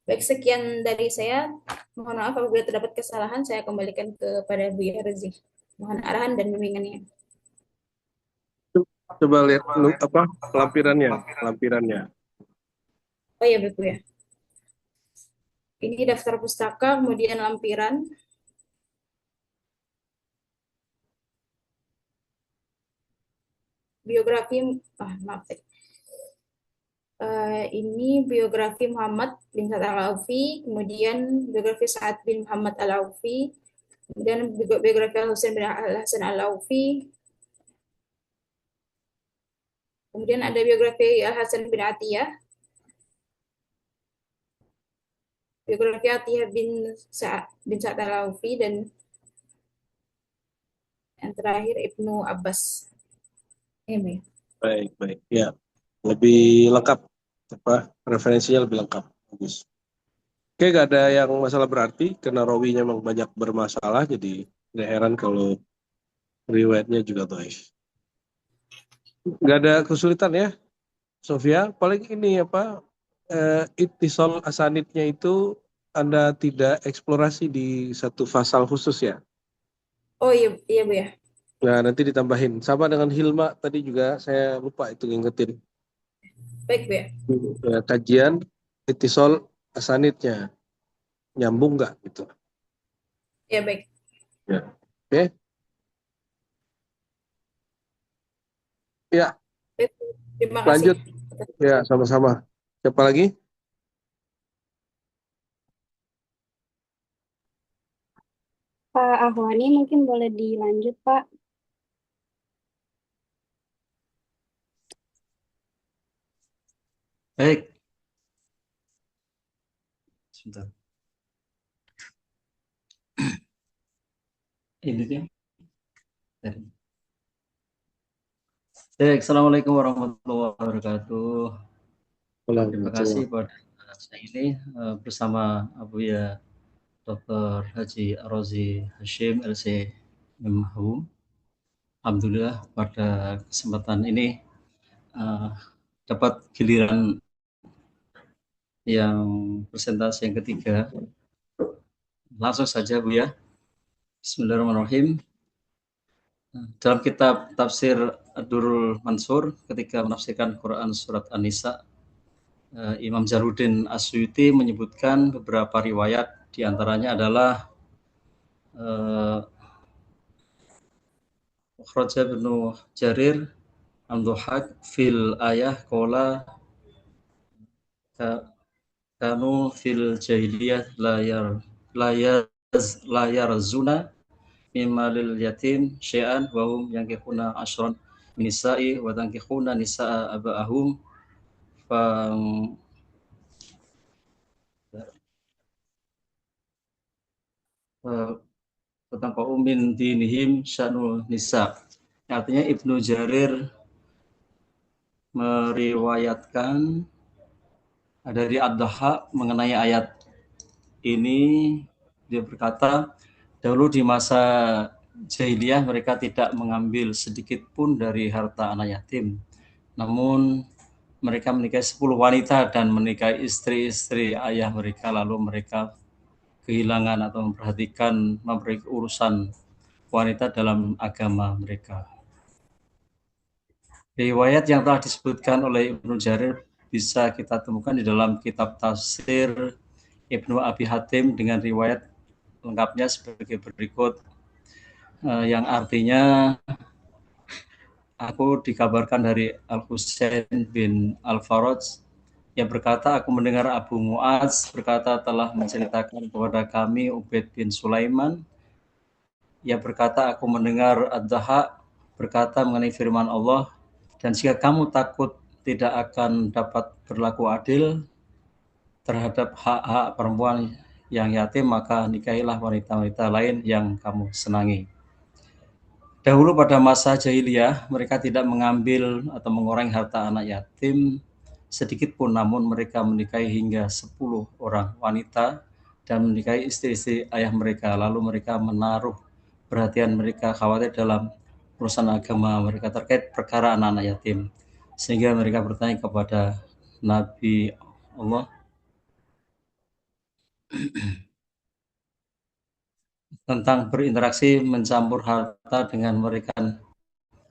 D: Baik, sekian dari saya. Mohon maaf apabila terdapat kesalahan, saya kembalikan kepada Bu Yarzi. Mohon arahan dan bimbingannya.
A: Coba lihat lampirannya.
D: Oh iya, Bu ya. Ini daftar pustaka, kemudian lampiran. Biografi, maaf. Ini biografi Muhammad bin Sa'ad Al-Aufi, kemudian biografi Sa'ad bin Muhammad Al-Aufi, kemudian biografi Al-Husain bin Al-Hasan Al-Aufi, kemudian ada biografi Al-Hasan bin Atiyah, biografi Atiyah bin Sa'ad Al-Aufi, dan yang terakhir Ibnu Abbas. Ini.
A: Baik. Ya, lebih lengkap. Referensinya lebih lengkap. Bagus. Oke, nggak ada yang masalah berarti karena rawinya memang banyak bermasalah, jadi nggak heran kalau riwayatnya juga dhaif. Nggak ada kesulitan ya, Sofia. Paling ini ittisal asanidnya itu Anda tidak eksplorasi di satu pasal khusus ya.
D: Oh iya Bu ya.
A: Nah, nanti ditambahin. Sama dengan Hilma tadi juga saya lupa itu ngingetin.
D: Baik Bu ya.
A: Kajian ittisal asanidnya nyambung nggak gitu.
D: Ya baik.
A: Ya. Oke. Ya,
D: Baik, terima kasih.
A: lanjut. Ya, sama-sama. Siapa lagi?
C: Pak Ahwani mungkin boleh dilanjut, Pak.
E: Baik, Sebentar. Ini dia. Assalamualaikum warahmatullahi wabarakatuh. Terima kasih pada saya ini bersama Abuya Dr. Haji Rozi Hashim LC Memhum. Alhamdulillah pada kesempatan ini dapat giliran yang presentasi yang ketiga. Langsung saja Bu ya. Bismillahirrahmanirrahim. Dalam kitab tafsir Ad-Durrul Mansur ketika menafsirkan Quran surat An-Nisa, Imam Jalaluddin As-Suyuti menyebutkan beberapa riwayat, diantaranya adalah Kharaja bin Jarir Amduhak fil ayah kola kanu fil jahiliyah layar zuna mimalil yatim syai'an wa hum yankihuna ashran nisa'i wa tankihuna nisa'a aba'ahum tentang min dinihim sya'nul nisa. Artinya Ibnu Jarir meriwayatkan dari Ad-Dahhak mengenai ayat ini. Dia berkata, dahulu di masa jahiliyah mereka tidak mengambil sedikit pun dari harta anak yatim. Namun mereka menikahi 10 wanita dan menikahi istri-istri ayah mereka, lalu mereka kehilangan atau memperhatikan urusan wanita dalam agama mereka. Riwayat yang telah disebutkan oleh Ibnu Jarir bisa kita temukan di dalam kitab tafsir Ibnu Abi Hatim dengan riwayat lengkapnya sebagai berikut, yang artinya, aku dikabarkan dari Al-Husain bin Al-Faraj yang berkata, aku mendengar Abu Mu'adz berkata telah menceritakan kepada kami Ubaid bin Sulaiman yang berkata, aku mendengar Ad-Dahhak berkata mengenai firman Allah, dan jika kamu takut tidak akan dapat berlaku adil terhadap hak-hak perempuan yang yatim, maka nikahilah wanita-wanita lain yang kamu senangi. Dahulu pada masa jahiliyah, mereka tidak mengambil atau mengurangi harta anak yatim sedikit pun, namun mereka menikahi hingga 10 orang wanita dan menikahi istri-istri ayah mereka. Lalu mereka menaruh perhatian mereka khawatir dalam urusan agama mereka terkait perkara anak-anak yatim. Sehingga mereka bertanya kepada Nabi Allah tentang berinteraksi mencampur harta dengan mereka.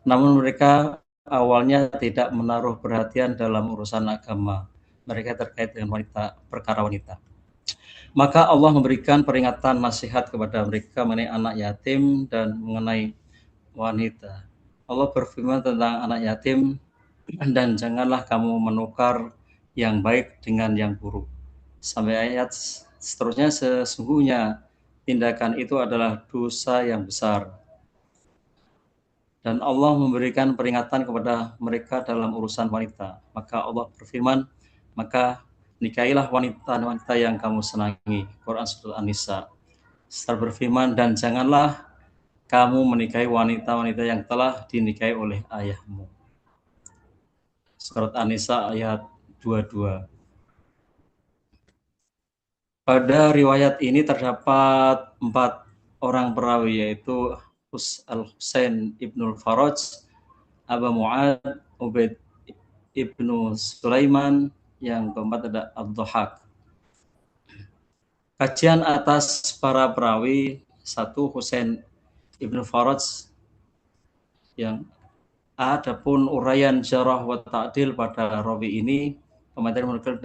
E: Namun mereka awalnya tidak menaruh perhatian dalam urusan agama mereka terkait dengan wanita, perkara wanita. Maka Allah memberikan peringatan nasihat kepada mereka mengenai anak yatim dan mengenai wanita. Allah berfirman tentang anak yatim, dan janganlah kamu menukar yang baik dengan yang buruk. Sampai ayat seterusnya, sesungguhnya tindakan itu adalah dosa yang besar. Dan Allah memberikan peringatan kepada mereka dalam urusan wanita. Maka Allah berfirman, maka nikahilah wanita-wanita yang kamu senangi. Quran Surat An-Nisa. Serta berfirman, dan janganlah kamu menikahi wanita-wanita yang telah dinikahi oleh ayahmu. Surat An-Nisa ayat 22. Pada riwayat ini terdapat 4 orang perawi, yaitu Al-Husain ibnul Faraj, Abu Mu'ad, Ubaid ibnu Sulaiman, yang keempat ada Ad-Dahhak. Kajian atas para perawi: 1. Husain ibnu Faraj. Yang adapun uraian jarah wa ta'dil pada rawi ini, komentar menukil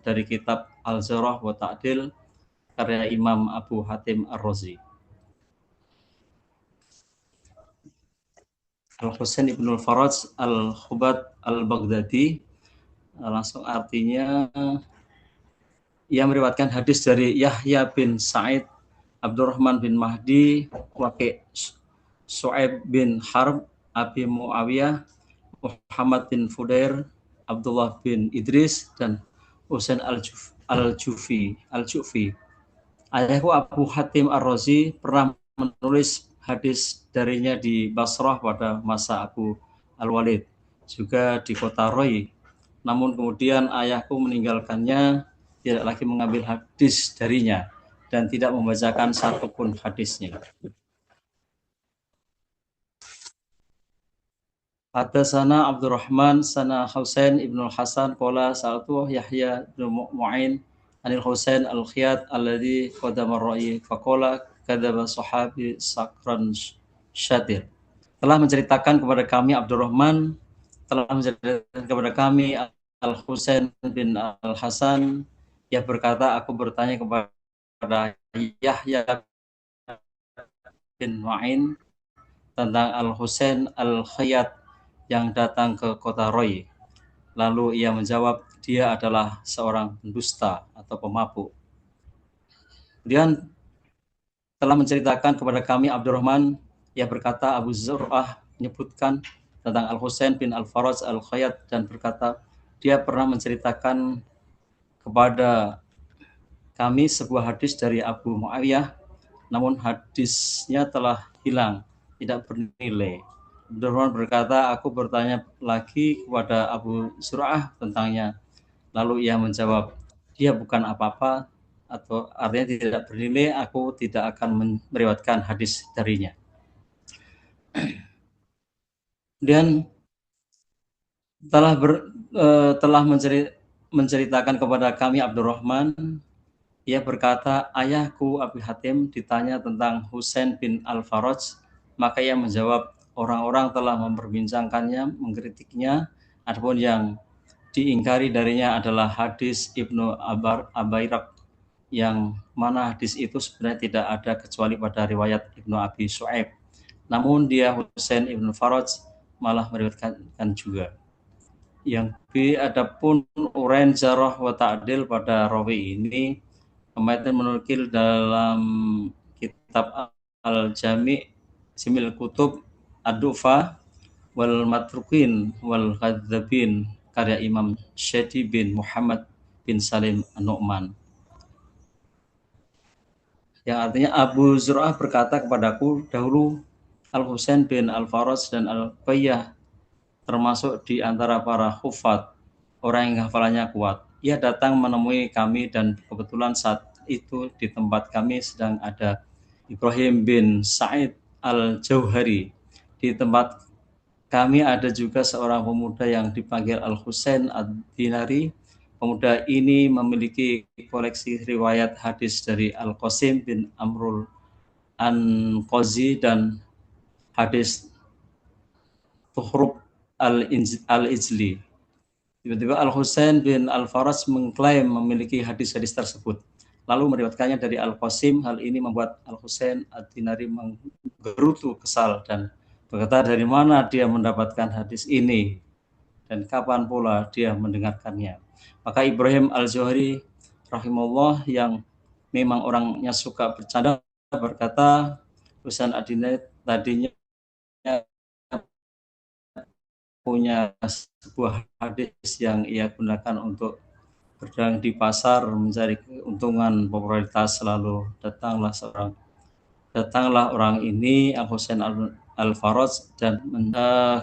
E: dari kitab Al-Jarah wa Ta'dil karya Imam Abu Hatim Ar-Razi. Al-Husain ibnul Faraj Al-Khubat Al-Baghdadi, langsung artinya, ia meriwayatkan hadis dari Yahya bin Sa'id, Abdurrahman bin Mahdi, Waqi' Su'aib bin Harb, Abi Muawiyah, Muhammad bin Fudair, Abdullah bin Idris, dan Husain Al-Jufi. Ayahku Abu Hatim Ar-Razi pernah menulis hadis darinya di Basrah pada masa Abu Al-Walid, juga di kota Roy. Namun kemudian ayahku meninggalkannya, tidak lagi mengambil hadis darinya dan tidak membacakan satupun hadisnya. Hadatsana Abdurrahman sana Husain ibnu Hasan qala sa'altu Yahya bin Mu'in anil Husain al-Khiyat alladhi qadama ar-ra'yi faqala kadzaba sahabi Sakran Syatir. Telah menceritakan kepada kami Abdurrahman, telah menceritakan kepada kami Al-Husain bin Al-Hasan, ia berkata, aku bertanya kepada Yahya bin Mu'in tentang Al-Husain Al-Khiyat yang datang ke kota Roy. Lalu ia menjawab, dia adalah seorang pendusta atau pemabuk. Kemudian telah menceritakan kepada kami Abdurrahman, ia berkata, Abu Zur'ah menyebutkan tentang Al-Husain bin Al-Faraj Al-Khayat dan berkata, dia pernah menceritakan kepada kami sebuah hadis dari Abu Muawiyah, namun hadisnya telah hilang, tidak bernilai. Abdurrahman berkata, aku bertanya lagi kepada Abu Zur'ah tentangnya. Lalu ia menjawab, dia bukan apa-apa, atau artinya tidak bernilai, aku tidak akan meriwayatkan hadis darinya. Kemudian telah menceritakan kepada kami Abdurrahman, ia berkata, ayahku Abi Hatim ditanya tentang Husain bin Al-Faraj, maka ia menjawab, orang-orang telah memperbincangkannya, mengkritiknya, adapun yang diingkari darinya adalah hadis Ibnu Abairak, yang mana hadis itu sebenarnya tidak ada kecuali pada riwayat Ibnu Abi Shu'aib. Namun dia Husain ibn Faraj malah meriwayatkan juga. Yang B, adapun Urain Jarrah wa Ta'dil pada rawi ini, Matan menukil dalam kitab Al-Jami' Simil Kutub Ad-Dufa wal Matrukin wal Khadzabin karya Imam Syedi bin Muhammad bin Salim An-Nu'man. Yang artinya Abu Zur'ah berkata kepadaku, dahulu Al-Husain bin Al-Faraj dan Al-Bayyah termasuk di antara para hufat, orang yang hafalannya kuat. Ia datang menemui kami dan kebetulan saat itu di tempat kami sedang ada Ibrahim bin Sa'id Al-Jauhari. Di tempat kami ada juga seorang pemuda yang dipanggil Al-Husain Ad-Dinari. Pemuda ini memiliki koleksi riwayat hadis dari Al-Qasim bin Amrul An-Qazi dan hadis Tuhrub Al-Ijli. Tiba-tiba Al-Husain bin Al-Faraj mengklaim memiliki hadis-hadis tersebut, lalu meriwayatkannya dari Al-Qasim. Hal ini membuat Al-Husain Ad-Dinari menggerutu kesal dan berkata, dari mana dia mendapatkan hadis ini dan kapan pula dia mendengarkannya. Maka Ibrahim Al-Jauhari rahimahullah, yang memang orangnya suka bercanda, berkata, Husain Ad-Dinari tadinya punya sebuah hadis yang ia gunakan untuk berdagang di pasar, mencari keuntungan, popularitas. Lalu datanglah orang ini, Al-Husain Al-Faraj, dan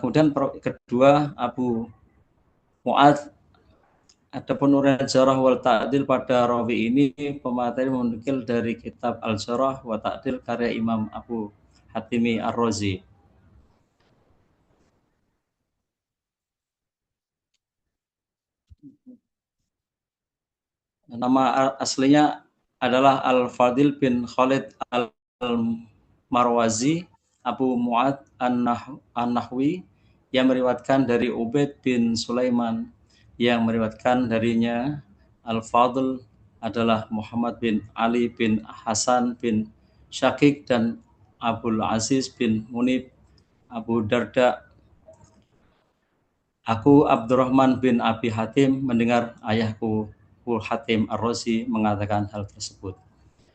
E: kemudian kedua Abu Mu'ad. Adapun Urain Jarrah wal Ta'dil pada rawi ini, pemateri menukil dari kitab Al-Jarrah wa Ta'dil karya Imam Abu Hatimi Ar-Razi. Nama aslinya adalah Al-Fadil bin Khalid Al-Marwazi Abu Mu'ad An-Nahwi, yang meriwayatkan dari Ubaid bin Sulaiman, yang meriwayatkan darinya Al-Fadl adalah Muhammad bin Ali bin Hasan bin Syakik dan Abdul Aziz bin Munib Abu Darda. Aku Abdurrahman bin Abi Hatim mendengar ayahku Abu Hatim Ar-Razi mengatakan hal tersebut.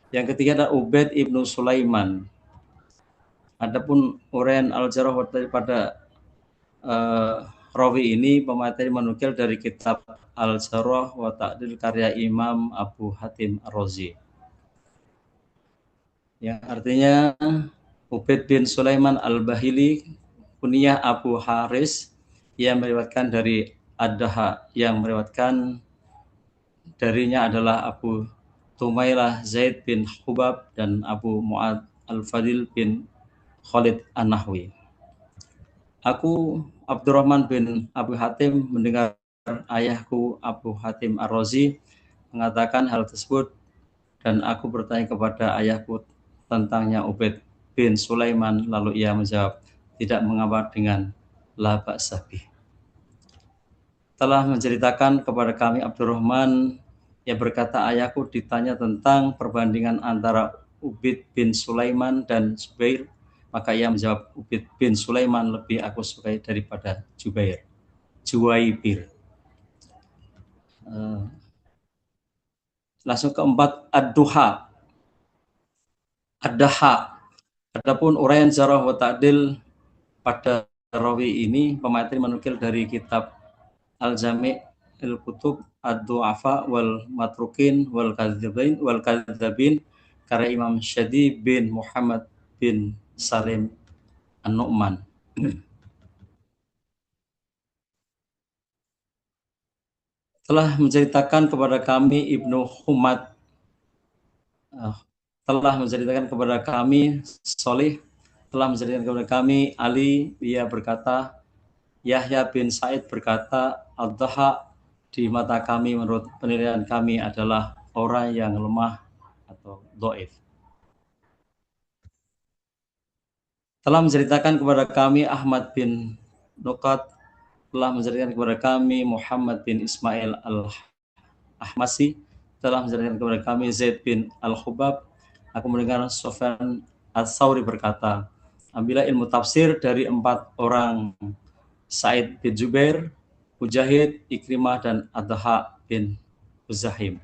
E: Yang ketiga adalah Ubaid ibnu Sulaiman. Adapun Urain Al-Jarrah pada rawi ini pemateri menukil dari kitab Al-Jarh wa Ta'dil karya Imam Abu Hatim Ar-Razi. Ya, artinya Ubaid bin Sulaiman Al-Bahili kunyah Abu Haris yang meriwayatkan dari Ad-Daha, yang meriwayatkan darinya adalah Abu Tumailah Zaid bin Hubab dan Abu Mu'ad Al-Fadil bin Khalid An-Nahwi. Aku Abdurrahman bin Abu Hatim mendengar ayahku Abu Hatim Ar-Razi mengatakan hal tersebut, dan aku bertanya kepada ayahku tentangnya Ubaid bin Sulaiman, lalu ia menjawab, tidak mengapa dengan la ba'sa bih. Telah menceritakan kepada kami Abdurrahman, yang berkata ayahku ditanya tentang perbandingan antara Ubaid bin Sulaiman dan Zubair, maka ia menjawab, Ubaid bin Sulaiman lebih aku sukai daripada Juwaibir. Langsung keempat, Ad-Duha. Ad-Daha. Adapun uraian Jarh wa Ta'dil pada rawi ini, pemateri menukil dari kitab Al-Jami' al-Kutub Ad-Du'afa wal Matrukin wal Kadzabin karya Imam Syadi bin Muhammad bin Salim An-Nu'man. Telah menceritakan kepada kami Ibnu Humad, telah menceritakan kepada kami Solih, telah menceritakan kepada kami Ali, ia berkata, Yahya bin Sa'id berkata, Ad-Daha di mata kami menurut penilaian kami adalah orang yang lemah atau dhaif. Telah menceritakan kepada kami Ahmad bin Nuqat, telah menceritakan kepada kami Muhammad bin Ismail Al-Ahmasi, telah menceritakan kepada kami Zaid bin Al-Hubab. Aku mendengar Sufyan Ats-Tsauri berkata, ambillah ilmu tafsir dari 4 orang, Sa'id bin Jubair, Mujahid, Ikrimah, dan Ad-Daha bin Uzahim.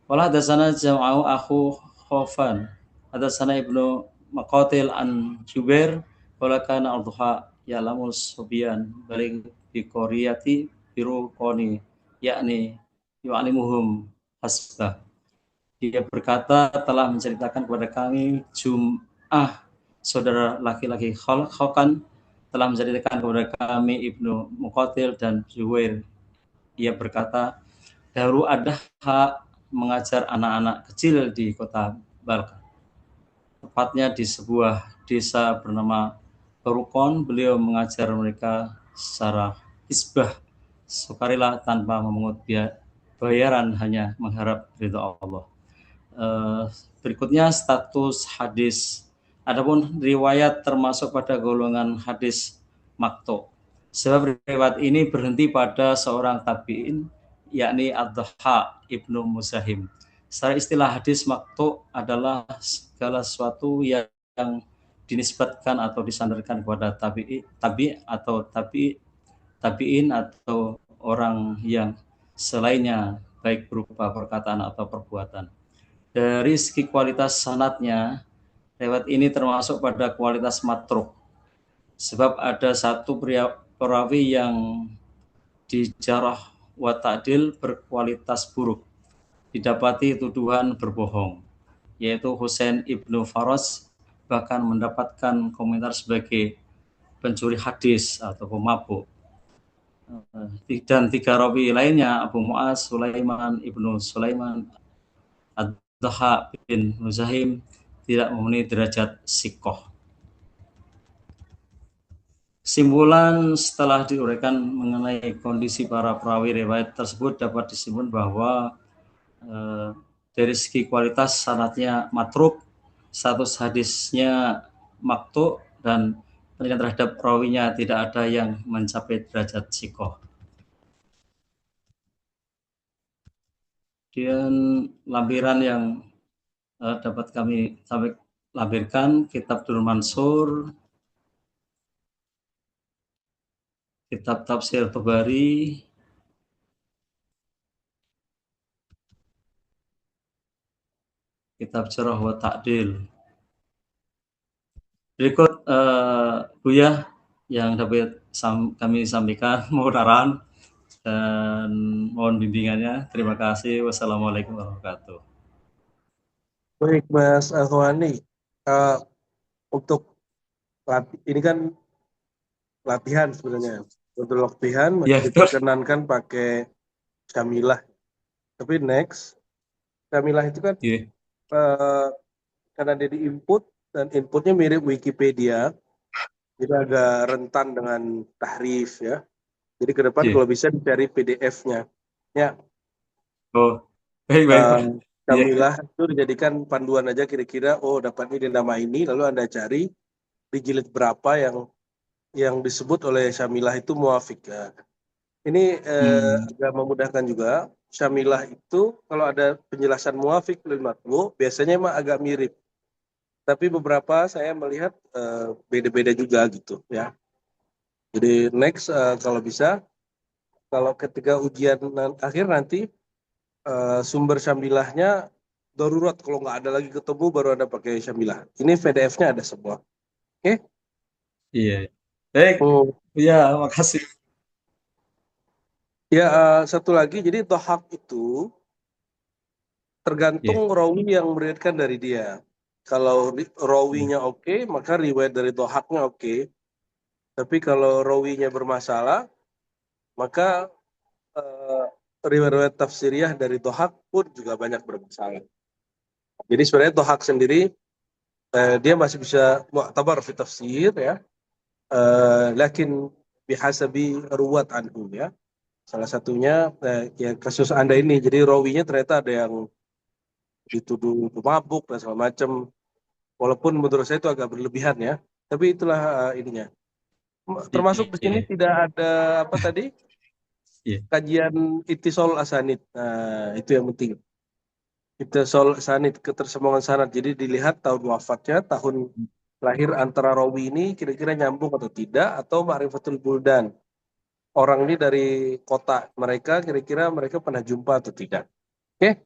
E: Wala hadatsana jam'u akhu Khofan, hadatsana Ibnu Maqatil an Jubair, wala kana Ad-Daha ya'lamu subyan balik bi qariyati biru qoni, yakni yu'alimuhum hasbah. Dia berkata, telah menceritakan kepada kami Jum'ah, saudara laki-laki Khokan, telah menceritakan kepada kami Ibnu Muqatil dan Juwair. Ia berkata, dahulu Ad-Daha mengajar anak-anak kecil di kota Balkh, tepatnya di sebuah desa bernama Rukon. Beliau mengajar mereka secara hisbah, sukarela tanpa memungut bayaran, hanya mengharap ridha Allah. Berikutnya status hadis. Adapun riwayat termasuk pada golongan hadis maktu, sebab riwayat ini berhenti pada seorang tabi'in, yakni Ad-Daha Ibnu Muzahim. Secara istilah hadis maktu adalah segala sesuatu yang dinisbatkan atau disandarkan kepada tabi'in atau orang yang selainnya, baik berupa perkataan atau perbuatan. Dari segi kualitas sanadnya, riwayat ini termasuk pada kualitas matruk, sebab ada satu perawi yang di Jarh wa Ta'dil berkualitas buruk, didapati tuduhan berbohong, yaitu Husain ibnu Faras, bahkan mendapatkan komentar sebagai pencuri hadis atau pemabuk. Dan 3 rawi lainnya, Abu Mu'az, Sulaiman ibnu Sulaiman, Ad-Daha bin Muzahim, tidak memenuhi derajat sikoh. Kesimpulan setelah diuraikan mengenai kondisi para perawi riwayat tersebut, dapat disimpulkan bahwa dari segi kualitas sanadnya matruk, status hadisnya maktu, dan penilaian terhadap perawinya tidak ada yang mencapai derajat sikoh. Dan lampiran yang dapat kami lampirkan, kitab Durrul Mansur, kitab Tafsir Tabari, kitab Jarh wa Ta'dil. Berikut Buya yang dapat kami sampaikan mohon arahan dan mohon bimbingannya. Terima kasih. Wassalamualaikum warahmatullahi wabarakatuh.
A: Baik, Mas Akhwani. Eh, untuk ini kan latihan sebenarnya. Untuk latihan
E: Ya,
A: masih
E: betul.
A: diperkenankan pakai Syamilah. Tapi next, Syamilah itu kan
E: Ya,
A: karena dia di-input dan inputnya mirip Wikipedia, jadi agak rentan dengan tahrif ya. Jadi ke depan
E: ya.
A: kalau bisa dicari PDF-nya. Ya,
E: Oh, baik, baik,
A: eh,
E: Pak. Ya,
A: Syamilah itu dijadikan panduan aja kira-kira, oh dapat ini nama ini, lalu Anda cari di jilid berapa yang disebut oleh Syamilah itu muafik. Ya. Ini agak memudahkan juga. Syamilah itu kalau ada penjelasan muafik lil matbu, biasanya emang agak mirip. Tapi beberapa saya melihat beda-beda juga gitu ya. Jadi next kalau bisa, kalau ketika ujian akhir nanti sumber Syamilahnya darurat kalau nggak ada lagi ketemu baru ada pakai Syamilah. Ini PDF-nya ada semua. Oke?
E: iya. Baik,
A: Hmm.
E: ya, makasih.
A: Ya satu lagi, jadi dohak itu tergantung
E: Ya,
A: rawi yang meriwayatkan dari dia. Kalau rawinya oke, maka riwayat dari dohaknya oke. Tapi kalau rawinya bermasalah, maka eh, riwayat tafsiriyah dari dohak pun juga banyak bermasalah. Jadi sebenarnya dohak sendiri dia masih bisa mu'tabar fi tafsir ya. Lakin bihasabi ruwat anhu ya. Salah satunya ya kasus Anda ini. Jadi rawinya ternyata ada yang dituduh mabuk dan segala macam. Walaupun menurut saya itu agak berlebihan ya. Tapi itulah ininya. Termasuk di sini
E: iya,
A: tidak ada apa tadi?
E: iya.
A: Kajian ittisal asanid. Nah, itu yang penting. Ittisal asanid, ketersambungan sanad. Jadi dilihat tahun wafatnya, tahun lahir antara rawi ini kira-kira nyambung atau tidak, atau ma'rifatul buldan. Orang ini dari kota mereka, kira-kira mereka pernah jumpa atau tidak. Oke,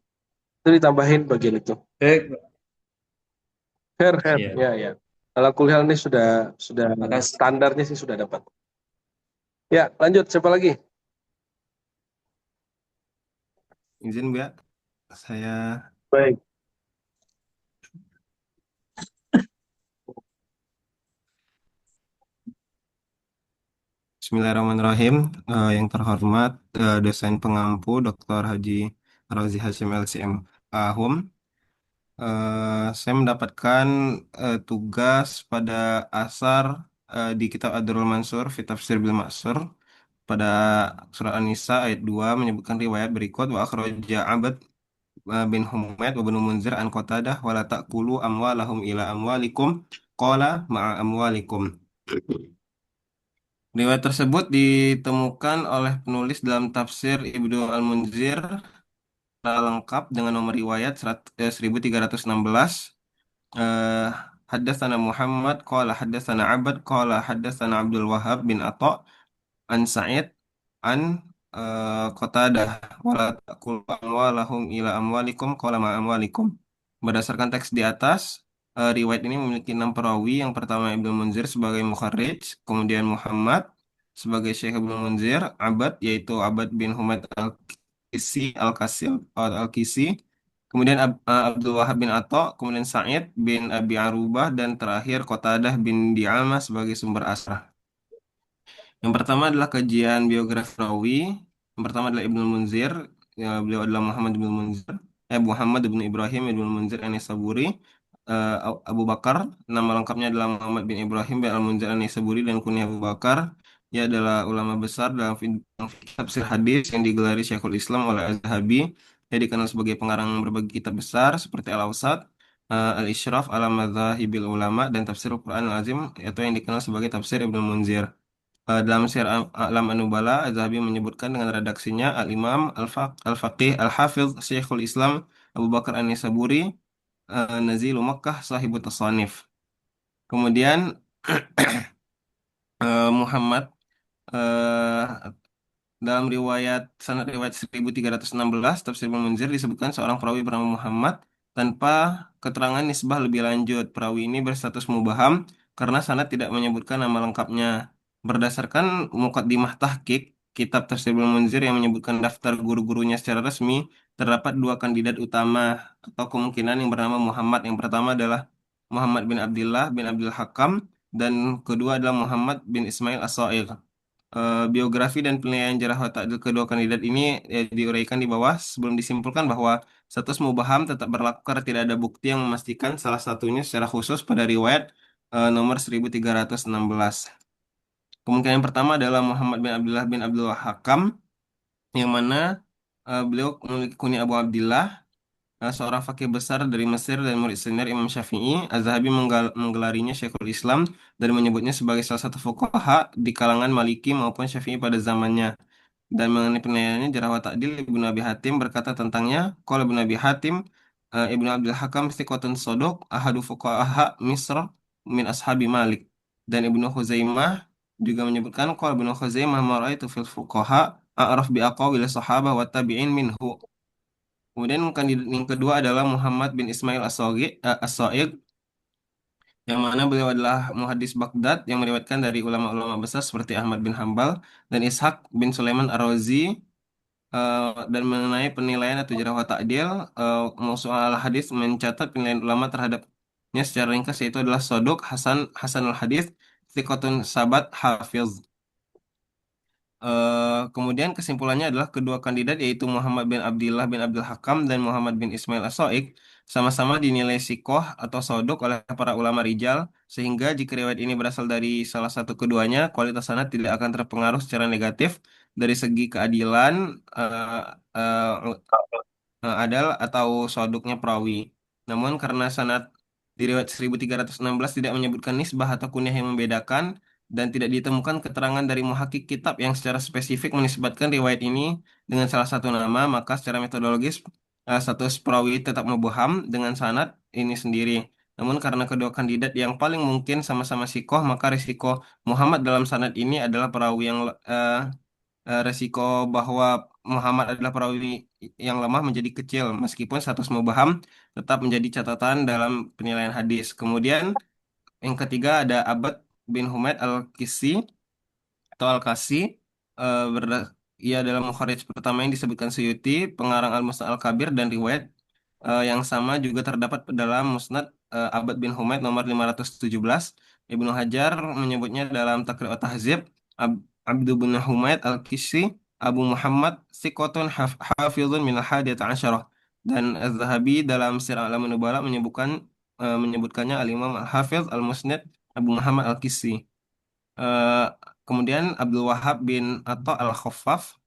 A: itu ditambahin bagian itu.
E: Baik,
A: Fair, fair.
E: iya.
A: Ya, ya. Kalau kuliah ini sudah
E: Makasih.
A: standarnya sih sudah dapat. Ya, lanjut. Siapa lagi?
F: Izin Bu ya, saya
A: Baik.
F: Bismillahirrahmanirrahim. Yang terhormat dosen pengampu Dr. Haji Razi Hashim LCM Ahum. Saya mendapatkan tugas pada asar di kitab Ad-Durrul Mansur fi Tafsir bil Ma'sur pada surat An-Nisa ayat 2 menyebutkan riwayat berikut wa akhraja Abad bin Humaid wa bin Munzir an Qatadah wa la ta'kulu amwalahum ila amwalikum qala ma'a amwalikum. Riwayat tersebut ditemukan oleh penulis dalam tafsir Ibnu Al-Munzir lengkap dengan nomor riwayat 1316. Eh Haddatsana Muhammad qala haddatsana Abad qala haddatsana Abdul Wahhab bin Atha an Sa'id an Qatadah wala taqulu amwalahum ila amwalikum qala ma amwalikum. Berdasarkan teks di atas, riwayat ini memiliki 6 perawi. Yang pertama Ibnu Munzir sebagai mukharrij, kemudian Muhammad sebagai Syekh Ibnu Munzir, Abad yaitu Abad bin Humaid Al-Kisi Al-Kasil Al-Kisi, kemudian Abdul Wahab bin Atha, kemudian Sa'id bin Abi Arubah, dan terakhir Qatadah bin Di'amah sebagai sumber asal. Yang pertama adalah kajian biografi rawi. Yang pertama adalah Ibnu Munzir. Ya, beliau adalah Muhammad bin Ibrahim Ibnu Munzir An-Nisaburi. Abu Bakar. Nama lengkapnya adalah Muhammad bin Ibrahim bin Al-Munzir An-Nisaburi dan kunyah Abu Bakar. Ia adalah ulama besar dalam tafsir hadis yang digelari Syekhul Islam oleh Az-Zahabi. Ia dikenal sebagai pengarang berbagai kitab besar seperti Al-Awsat, Al-Isyraf ala Madzahibil Ulama, dan Tafsir Al-Quran Al-Azim, yaitu yang dikenal sebagai Tafsir Ibnu Munzir. Dalam Syiar Alam An-Nubala, Az-Zahabi menyebutkan dengan redaksinya Al-Imam Al-Faqih Al-Hafidh Syekhul Islam Abu Bakar An-Nisaburi, Nazilu Makkah Sahibut Tasanif. Kemudian Muhammad, eh, dalam sanad riwayat 1316 Tafsir Ibnu Munzir disebutkan seorang perawi bernama Muhammad tanpa keterangan nisbah lebih lanjut. Perawi ini berstatus mubaham karena sanad tidak menyebutkan nama lengkapnya. Berdasarkan Muqaddimah Tahqiq, kitab Tafsir Ibnu Munzir yang menyebutkan daftar guru-gurunya secara resmi, terdapat dua kandidat utama atau kemungkinan yang bernama Muhammad. Yang pertama adalah Muhammad bin Abdullah bin Abdul Hakam, dan kedua adalah Muhammad bin Ismail As-Sa'igh. Biografi dan penilaian jarh wa ta'dil kedua kandidat ini diuraikan di bawah sebelum disimpulkan bahwa status mubham tetap berlaku karena tidak ada bukti yang memastikan salah satunya secara khusus pada riwayat nomor 1316. Kemungkinan yang pertama adalah Muhammad bin Abdullah bin Abdul Hakam, yang mana beliau memiliki kunyah Abu Abdillah, seorang fakih besar dari Mesir dan murid senior Imam Syafi'i. Az-Zahabi menggelarinya Syekhul Islam dan menyebutnya sebagai salah satu fuqaha di kalangan Maliki maupun Syafi'i pada zamannya. Dan mengenai penilaiannya, Jarh wa Ta'dil, Ibnu Abi Hatim berkata tentangnya, qala Ibnu Abi Hatim, Ibnu Abdul Hakam thiqatun shaduk ahadu fuqaha Misr min ashabi Malik. Dan Ibnu Khuzaimah juga menyebutkan, qala Ibnu Khuzaimah ma ra'aitu fil fuqaha a'raf bi aqwali sahabah wa tabi'in minhu. Kemudian kandidat yang kedua adalah Muhammad bin Ismail As-Sa'id, yang mana beliau adalah muhaddis Baghdad yang meriwayatkan dari ulama-ulama besar seperti Ahmad bin Hambal dan Ishaq bin Sulaiman Ar-Razi. Dan mengenai penilaian atau jarh wa ta'dil, Mawsu' al-Hadis mencatat penilaian ulama terhadapnya secara ringkas, yaitu adalah Sodok Hasan al-Hadis, Thiqatun Sabat Hafiz. Kemudian kesimpulannya adalah kedua kandidat yaitu Muhammad bin Abdullah bin Abdul Hakam dan Muhammad bin Ismail As-Sa'ik sama-sama dinilai sikoh atau sodok oleh para ulama rijal, sehingga jika riwayat ini berasal dari salah satu keduanya, kualitas sanad tidak akan terpengaruh secara negatif dari segi keadilan, eh, eh, adal atau soduknya perawi. Namun karena sanad di riwayat 1316 tidak menyebutkan nisbah atau kunyah yang membedakan, dan tidak ditemukan keterangan dari muhakik kitab yang secara spesifik menisbatkan riwayat ini dengan salah satu nama, maka secara metodologis status perawi tetap mubham dengan sanad ini sendiri. Namun karena kedua kandidat yang paling mungkin sama-sama sikoh, maka risiko Muhammad dalam sanad ini adalah perawi yang resiko bahwa Muhammad adalah perawi yang lemah menjadi kecil, meskipun status mubham tetap menjadi catatan dalam penilaian hadis. Kemudian yang ketiga ada Abad bin Humaid Al-Qisi atau Al-Kasi. Ia adalah mukharij pertama yang disebutkan Suyuti, pengarang Al-Musnad Al-Kabir, dan riwayat yang sama juga terdapat dalam Musnad Abad bin Humaid nomor 517. Ibnu Hajar menyebutnya dalam Taqrib At-Tahzib, Abdu bin Humaid Al-Qisi Abu Muhammad Sikotun Hafizun min al-Hadiyat Asyarah. Dan Az-Zahabi dalam Sirah Alamun Nubala menyebutkannya Al-Imam Al-Hafiz Al-Musnad Abu Muhammad Al-Qisi. Eh, Kemudian Abdul Wahab bin Atta Al-Khaffaf,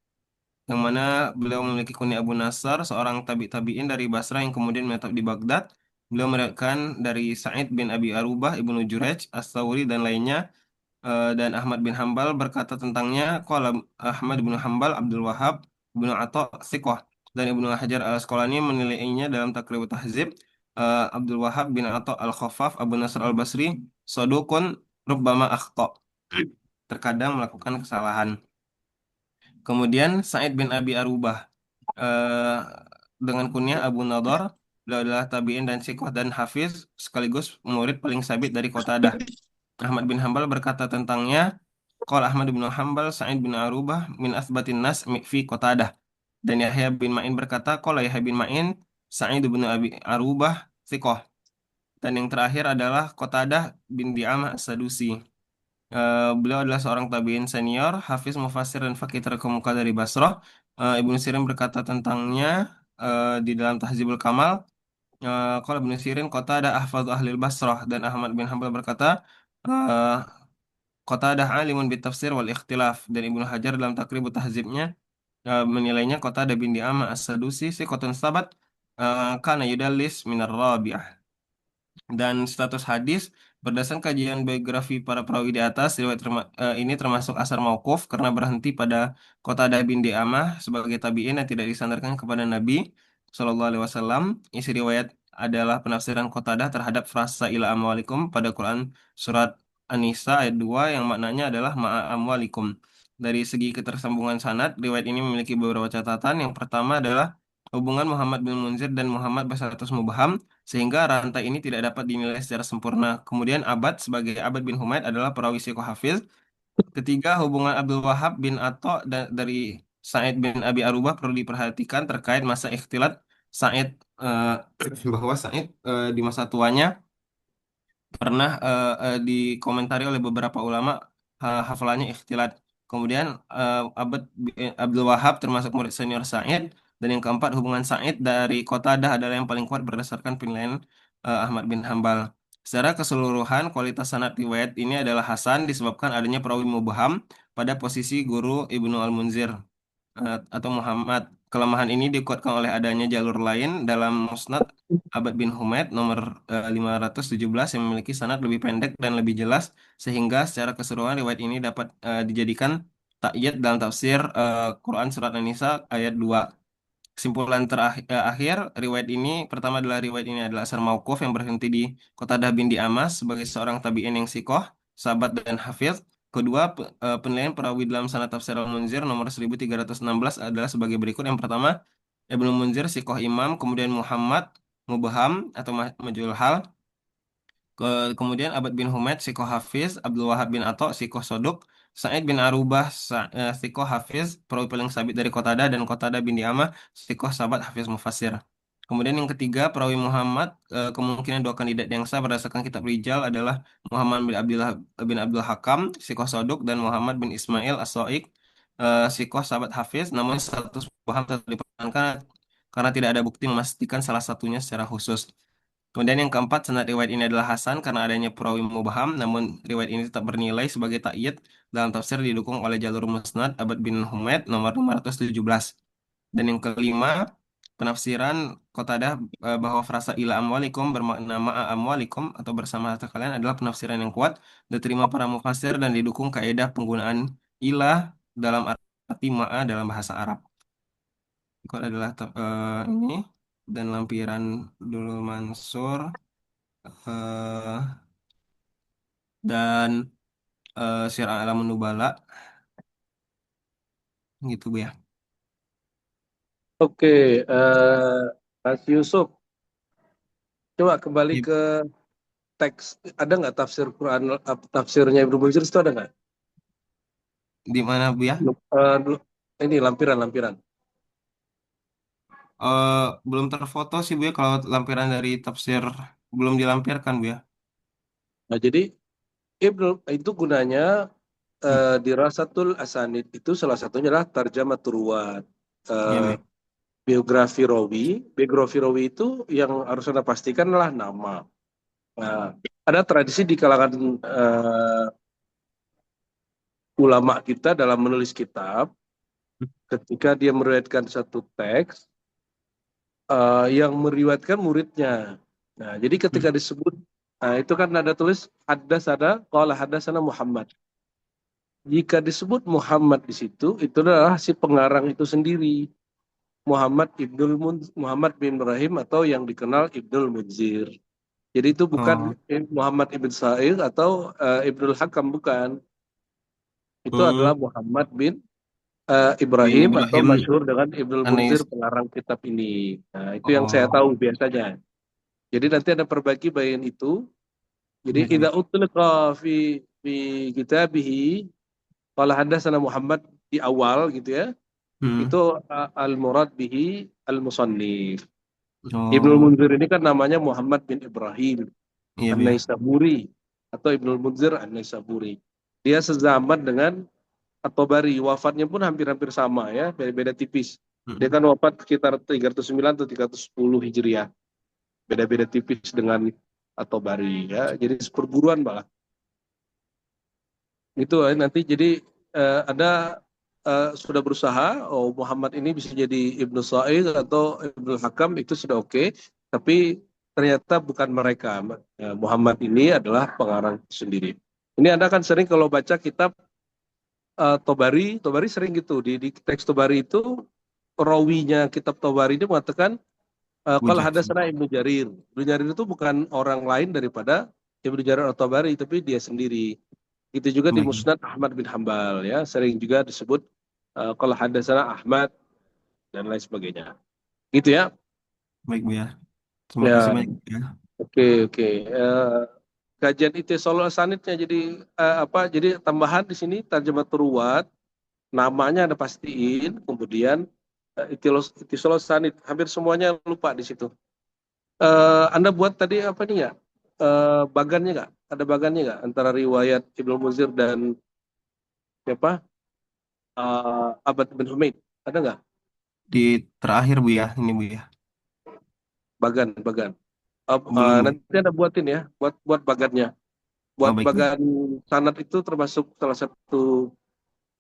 F: yang mana beliau memiliki kunyah Abu Nasr, seorang tabi'in dari Basra yang kemudian menetap di Baghdad. Beliau meriwayatkan dari Sa'id bin Abi Arubah, Ibnu Jurayj, As-Sawri, dan lainnya. Dan Ahmad bin Hambal berkata tentangnya, qala Ahmad bin Hambal Abdul Wahab bin Atta thiqah. Dan Ibnu Hajar Al-Asqalani menilainya dalam Taqrib Tahzib, Abdul Wahab bin Atta Al-Khaffaf Abu Nasr Al-Basri sodukun rubbama akhta, terkadang melakukan kesalahan. Kemudian Sa'id bin Abi Arubah, eh, dengan kunyah Abu Nadar, beliau adalah tabi'in dan siqah dan hafiz sekaligus murid paling sabit dari Qatadah. Ahmad bin Hambal berkata tentangnya, qala Ahmad bin Hambal Sa'id bin Arubah min asbatin nas fi Qatadah. Dan Yahya bin Ma'in berkata, qala Yahya bin Ma'in Sa'id bin Abi Arubah thiqah. Dan yang terakhir adalah Qatadah bin Di'amah As-Sadusi. Beliau adalah seorang tabi'in senior, hafiz, mufassir, dan fakih terkemuka dari Basrah. Ibnu Sirin berkata tentangnya di dalam Tahzibul Kamal, kalau Ibnu Sirin Qatadah ahfadzu ahli Basrah. Dan Ahmad bin Hanbal berkata, eh, Qatadah alimun bitafsir wal ikhtilaf. Dan Ibnu Hajar dalam Taqribut Tahzibnya menilainya Qatadah bin Di'amah As-Sadusi siqatun sabat, kana yudallis minar rabi'ah. Dan status hadis berdasarkan kajian biografi para perawi di atas, riwayat ini termasuk asar mauquf karena berhenti pada Qatadah bin Di'amah sebagai tabi'in yang tidak disandarkan kepada Nabi Shallallahu Alaihi Wasallam. Isi riwayat adalah penafsiran Qatadah terhadap frasa ila amwalikum pada Quran surat An-Nisa ayat 2 yang maknanya adalah ma'a amwalikum. Dari segi ketersambungan sanad, riwayat ini memiliki beberapa catatan. Yang pertama adalah hubungan Muhammad bin Munzir dan Muhammad berstatus mubham, sehingga rantai ini tidak dapat dinilai secara sempurna. Kemudian Abad sebagai Abad bin Humaid adalah perawi Syekhul Hafiz, Ketiga, hubungan Abdul Wahab bin Atha dari Sa'id bin Abi Arubah perlu diperhatikan terkait masa ikhtilat Sa'id, bahwa Sa'id di masa tuanya pernah dikomentari oleh beberapa ulama, hafalannya ikhtilat. Kemudian Abdul Wahab termasuk murid senior Sa'id, dan yang keempat, hubungan Sa'id dari Qatadah adalah yang paling kuat berdasarkan penilaian Ahmad bin Hambal. Secara keseluruhan, kualitas sanad riwayat ini adalah hasan disebabkan adanya perawi mubham pada posisi guru Ibnu Al-Munzir atau Muhammad. Kelemahan ini dikuatkan oleh adanya jalur lain dalam Musnad Abad bin Humaid nomor 517 yang memiliki sanad lebih pendek dan lebih jelas, sehingga secara keseluruhan riwayat ini dapat dijadikan takyid dalam tafsir Quran Surat An-Nisa ayat 2. Kesimpulan terakhir, riwayat ini pertama adalah riwayat ini adalah asar mauquf yang berhenti di Qatadah bin Di'amas sebagai seorang tabi'in yang sikoh, sahabat dan hafiz. Kedua, penilaian perawi dalam sanad tafsir Al-Munzir nomor 1316 adalah sebagai berikut. Yang pertama, Ibnu Munzir sikoh imam, kemudian Muhammad mubham atau majhul hal, kemudian Abad bin Humaid sikoh hafiz, Abdul Wahab bin Atha sikoh soduk, Sa'id bin Arubah sikoh hafiz, perawi paling sabit dari Qatadah, dan Qatadah bin Di'amah sikoh sahabat hafiz mufassir. Kemudian yang ketiga, perawi Muhammad, kemungkinan dua kandidat yang sah berdasarkan kitab Rijal adalah Muhammad bin Abdul Hakam sikoh soduk, dan Muhammad bin Ismail as-So'iq sikoh sahabat hafiz, namun status Muhammad tetap dipertahankan karena tidak ada bukti memastikan salah satunya secara khusus. Kemudian yang keempat, sanad riwayat ini adalah hasan karena adanya perawi mubham, namun riwayat ini tetap bernilai sebagai ta'yid dalam tafsir didukung oleh jalur musnad Abad bin Humaid nomor 517. Dan yang kelima, penafsiran Qatadah bahwa frasa ila amwalikum bermakna ma'a amwalikum atau bersama harta kalian adalah penafsiran yang kuat diterima para mufassir dan didukung kaidah penggunaan ilah dalam arti ma'a dalam bahasa Arab. Itu adalah ini dan lampiran Durrul Mansur eh, dan Syiar Alamun Nubala gitu Bu ya.
A: Oke, Mas Yusuf, coba kembali
F: Di,
A: ke teks. Ada nggak tafsir Quran, tafsirnya Ibnu Munzir itu ada nggak?
F: di mana Bu ya?
A: Ini lampiran-lampiran.
F: Eh, belum terfoto sih Bu ya, kalau lampiran dari tafsir belum dilampirkan Bu ya.
A: Nah, jadi Ibnu itu gunanya
F: Hmm.
A: Dirasatul Asanid itu salah satunya adalah tarjamatul ruwat.
F: Iya Bu
A: Eh,
F: ya.
A: biografi rawi itu yang harus Anda pastikan adalah nama. Nah, ada tradisi di kalangan ulama kita dalam menulis kitab, ketika dia meriwayatkan satu teks, yang meriwayatkan muridnya. Nah, jadi ketika
F: Hmm.
A: disebut, nah itu kan ada tulis haddatsana qala haddatsana Muhammad. Jika disebut Muhammad di situ, itu adalah si pengarang itu sendiri. Muhammad bin Ibrahim atau yang dikenal Ibnul Munzir. Jadi itu bukan
F: Oh.
A: Muhammad ibn Sa'id atau Ibnul Hakam, bukan. Itu adalah
F: Hmm.
A: Muhammad bin
F: Bin
A: Ibrahim atau
F: Ibrahim
A: masyhur dengan Ibnul Munzir,
F: Anis.
A: pengarang kitab ini. Nah, itu yang saya
F: Oh.
A: tahu biasanya. Jadi nanti ada perbaiki bayan itu. Jadi
F: Baik Bu
A: idza
F: ya.
A: utliqa fi kitabihi qala hadatsana Muhammad di awal gitu ya. Itu
F: Hmm.
A: al-murad bihi al-musannif. Ibnul
F: Oh.
A: Munzir ini kan namanya Muhammad bin Ibrahim
F: Iya Bu ya.
A: An-Naisaburi atau Ibnul Munzir An-Naisaburi. Dia sezaman dengan At-Tabari, wafatnya pun hampir-hampir sama ya, beda-beda tipis. Dia
F: Hmm.
A: kan wafat sekitar 309 atau 310 Hijriah. Beda-beda tipis dengan At-Tabari ya. Jadi seperguruan malah. Itu nanti jadi Anda sudah berusaha, oh Muhammad ini bisa jadi Ibnu Sa'id atau Ibnu Hakam, itu sudah oke. Tapi ternyata bukan mereka. Muhammad ini adalah pengarang sendiri. Ini Anda kan sering kalau baca kitab Tobari sering gitu. Di teks Tobari itu, rawinya kitab Tobari ini mengatakan,
F: Bu
A: kalau
F: Jackson.
A: hadatsana Ibnu Jarir. Ibnu Jarir itu bukan orang lain daripada Ibnu Jarir At-Tabari, tapi dia sendiri. Itu juga di
F: Baik.
A: Musnad Ahmad bin Hambal ya, sering juga disebut kalau hadatsana Ahmad dan lain sebagainya. Gitu ya.
F: Baik Bu ya. Terima kasih
A: Ya,
F: banyak Bu ya.
A: oke oke. kajian Ittisalul Asanidnya. Jadi jadi tambahan di sini tarjamatul ruwat, namanya Anda pastiin, kemudian Ittisalul Asanid, hampir semuanya lupa di situ. Anda buat tadi apa nih nggak? Bagannya nggak? Ada bagannya nggak antara riwayat Ibnu Munzir dan siapa? Abad bin Humaid, ada nggak?
F: Di terakhir Bu ya, ini Bu ya.
A: Bagan.
F: Belum Bu.
A: Nanti Anda buatin ya, buat bagannya.
F: Oh,
A: Buat
F: baik Bu.
A: bagan sanad itu termasuk salah satu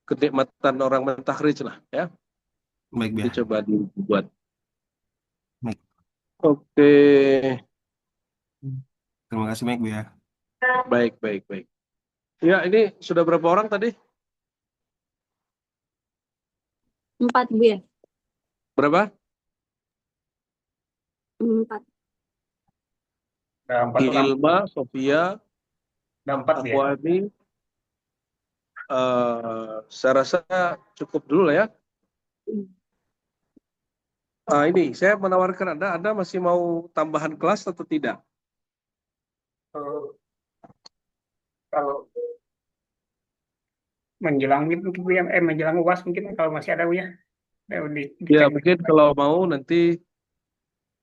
A: kenikmatan orang mentakhrij lah ya.
F: Baik Bu ya.
A: Dicoba dibuat.
F: Baik.
A: Oke.
F: Terima kasih baik Bu ya.
A: Baik. Ya, ini sudah berapa orang tadi?
C: 4 Bu ya.
A: Berapa?
C: 4.
G: Ada 4 orang.
A: Ilma, Sofia,
G: Ada 4 Bu ya.
A: Aku Ani. Saya rasa cukup dulu lah ya. Ini saya menawarkan Anda masih mau tambahan kelas atau tidak?
G: Kalau menjelang itu Bu ya, menjelang UAS mungkin kalau masih ada Bu ya.
A: Ya, mungkin kalau mau nanti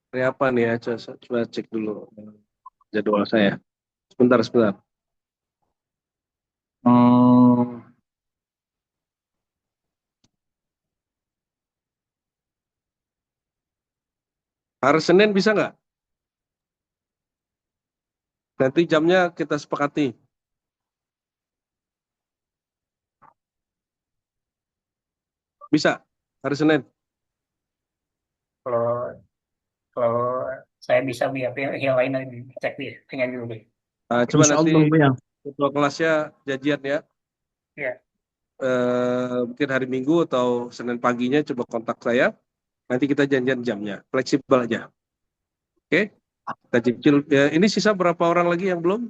A: hari apa nih ya, coba cek dulu jadwal saya. Sebentar. Hari Senin bisa nggak? Nanti jamnya kita sepakati. Bisa, hari Senin.
G: Kalau saya bisa Bu ya, tapi yang lain nanti cek Bu ya. Tanya dulu Bu.
A: Coba
H: Insya
A: nanti
H: Allah, Bu ya.
A: jadwal kelasnya janjian ya.
G: Ya.
A: Mungkin hari Minggu atau Senin paginya coba kontak saya. Nanti kita janjian jamnya. Fleksibel aja. Oke? Kita cicil. Ya, ini sisa berapa orang lagi yang belum?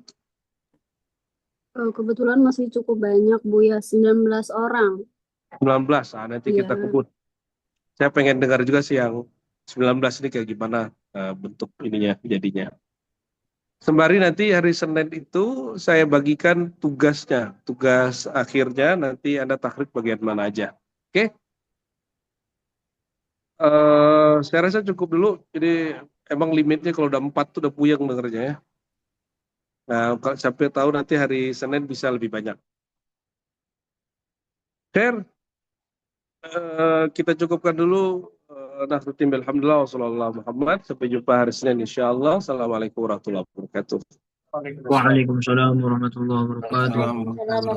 C: Kebetulan masih cukup banyak Bu ya, 19 orang.
A: 19. Nanti
C: Iya.
A: kita kebut. Saya pengen dengar juga sih yang 19 ini kayak gimana bentuk ininya, jadinya. Sembari nanti hari Senin itu saya bagikan tugasnya. Tugas akhirnya nanti Anda takrib bagian mana aja. Oke? Saya rasa cukup dulu. Jadi emang limitnya kalau udah 4 tuh udah puyeng dengernya ya. Nah, kalau sampai tahu nanti hari Senin bisa lebih banyak. Fair? Kita cukupkan dulu. Nakhrutim alhamdulillah wassalamualaikum Muhammad. Sampai jumpa hari Senin insyaallah. Assalamualaikum warahmatullahi wabarakatuh.
H: Waalaikumsalam warahmatullahi wabarakatuh.
F: Assalamualaikum.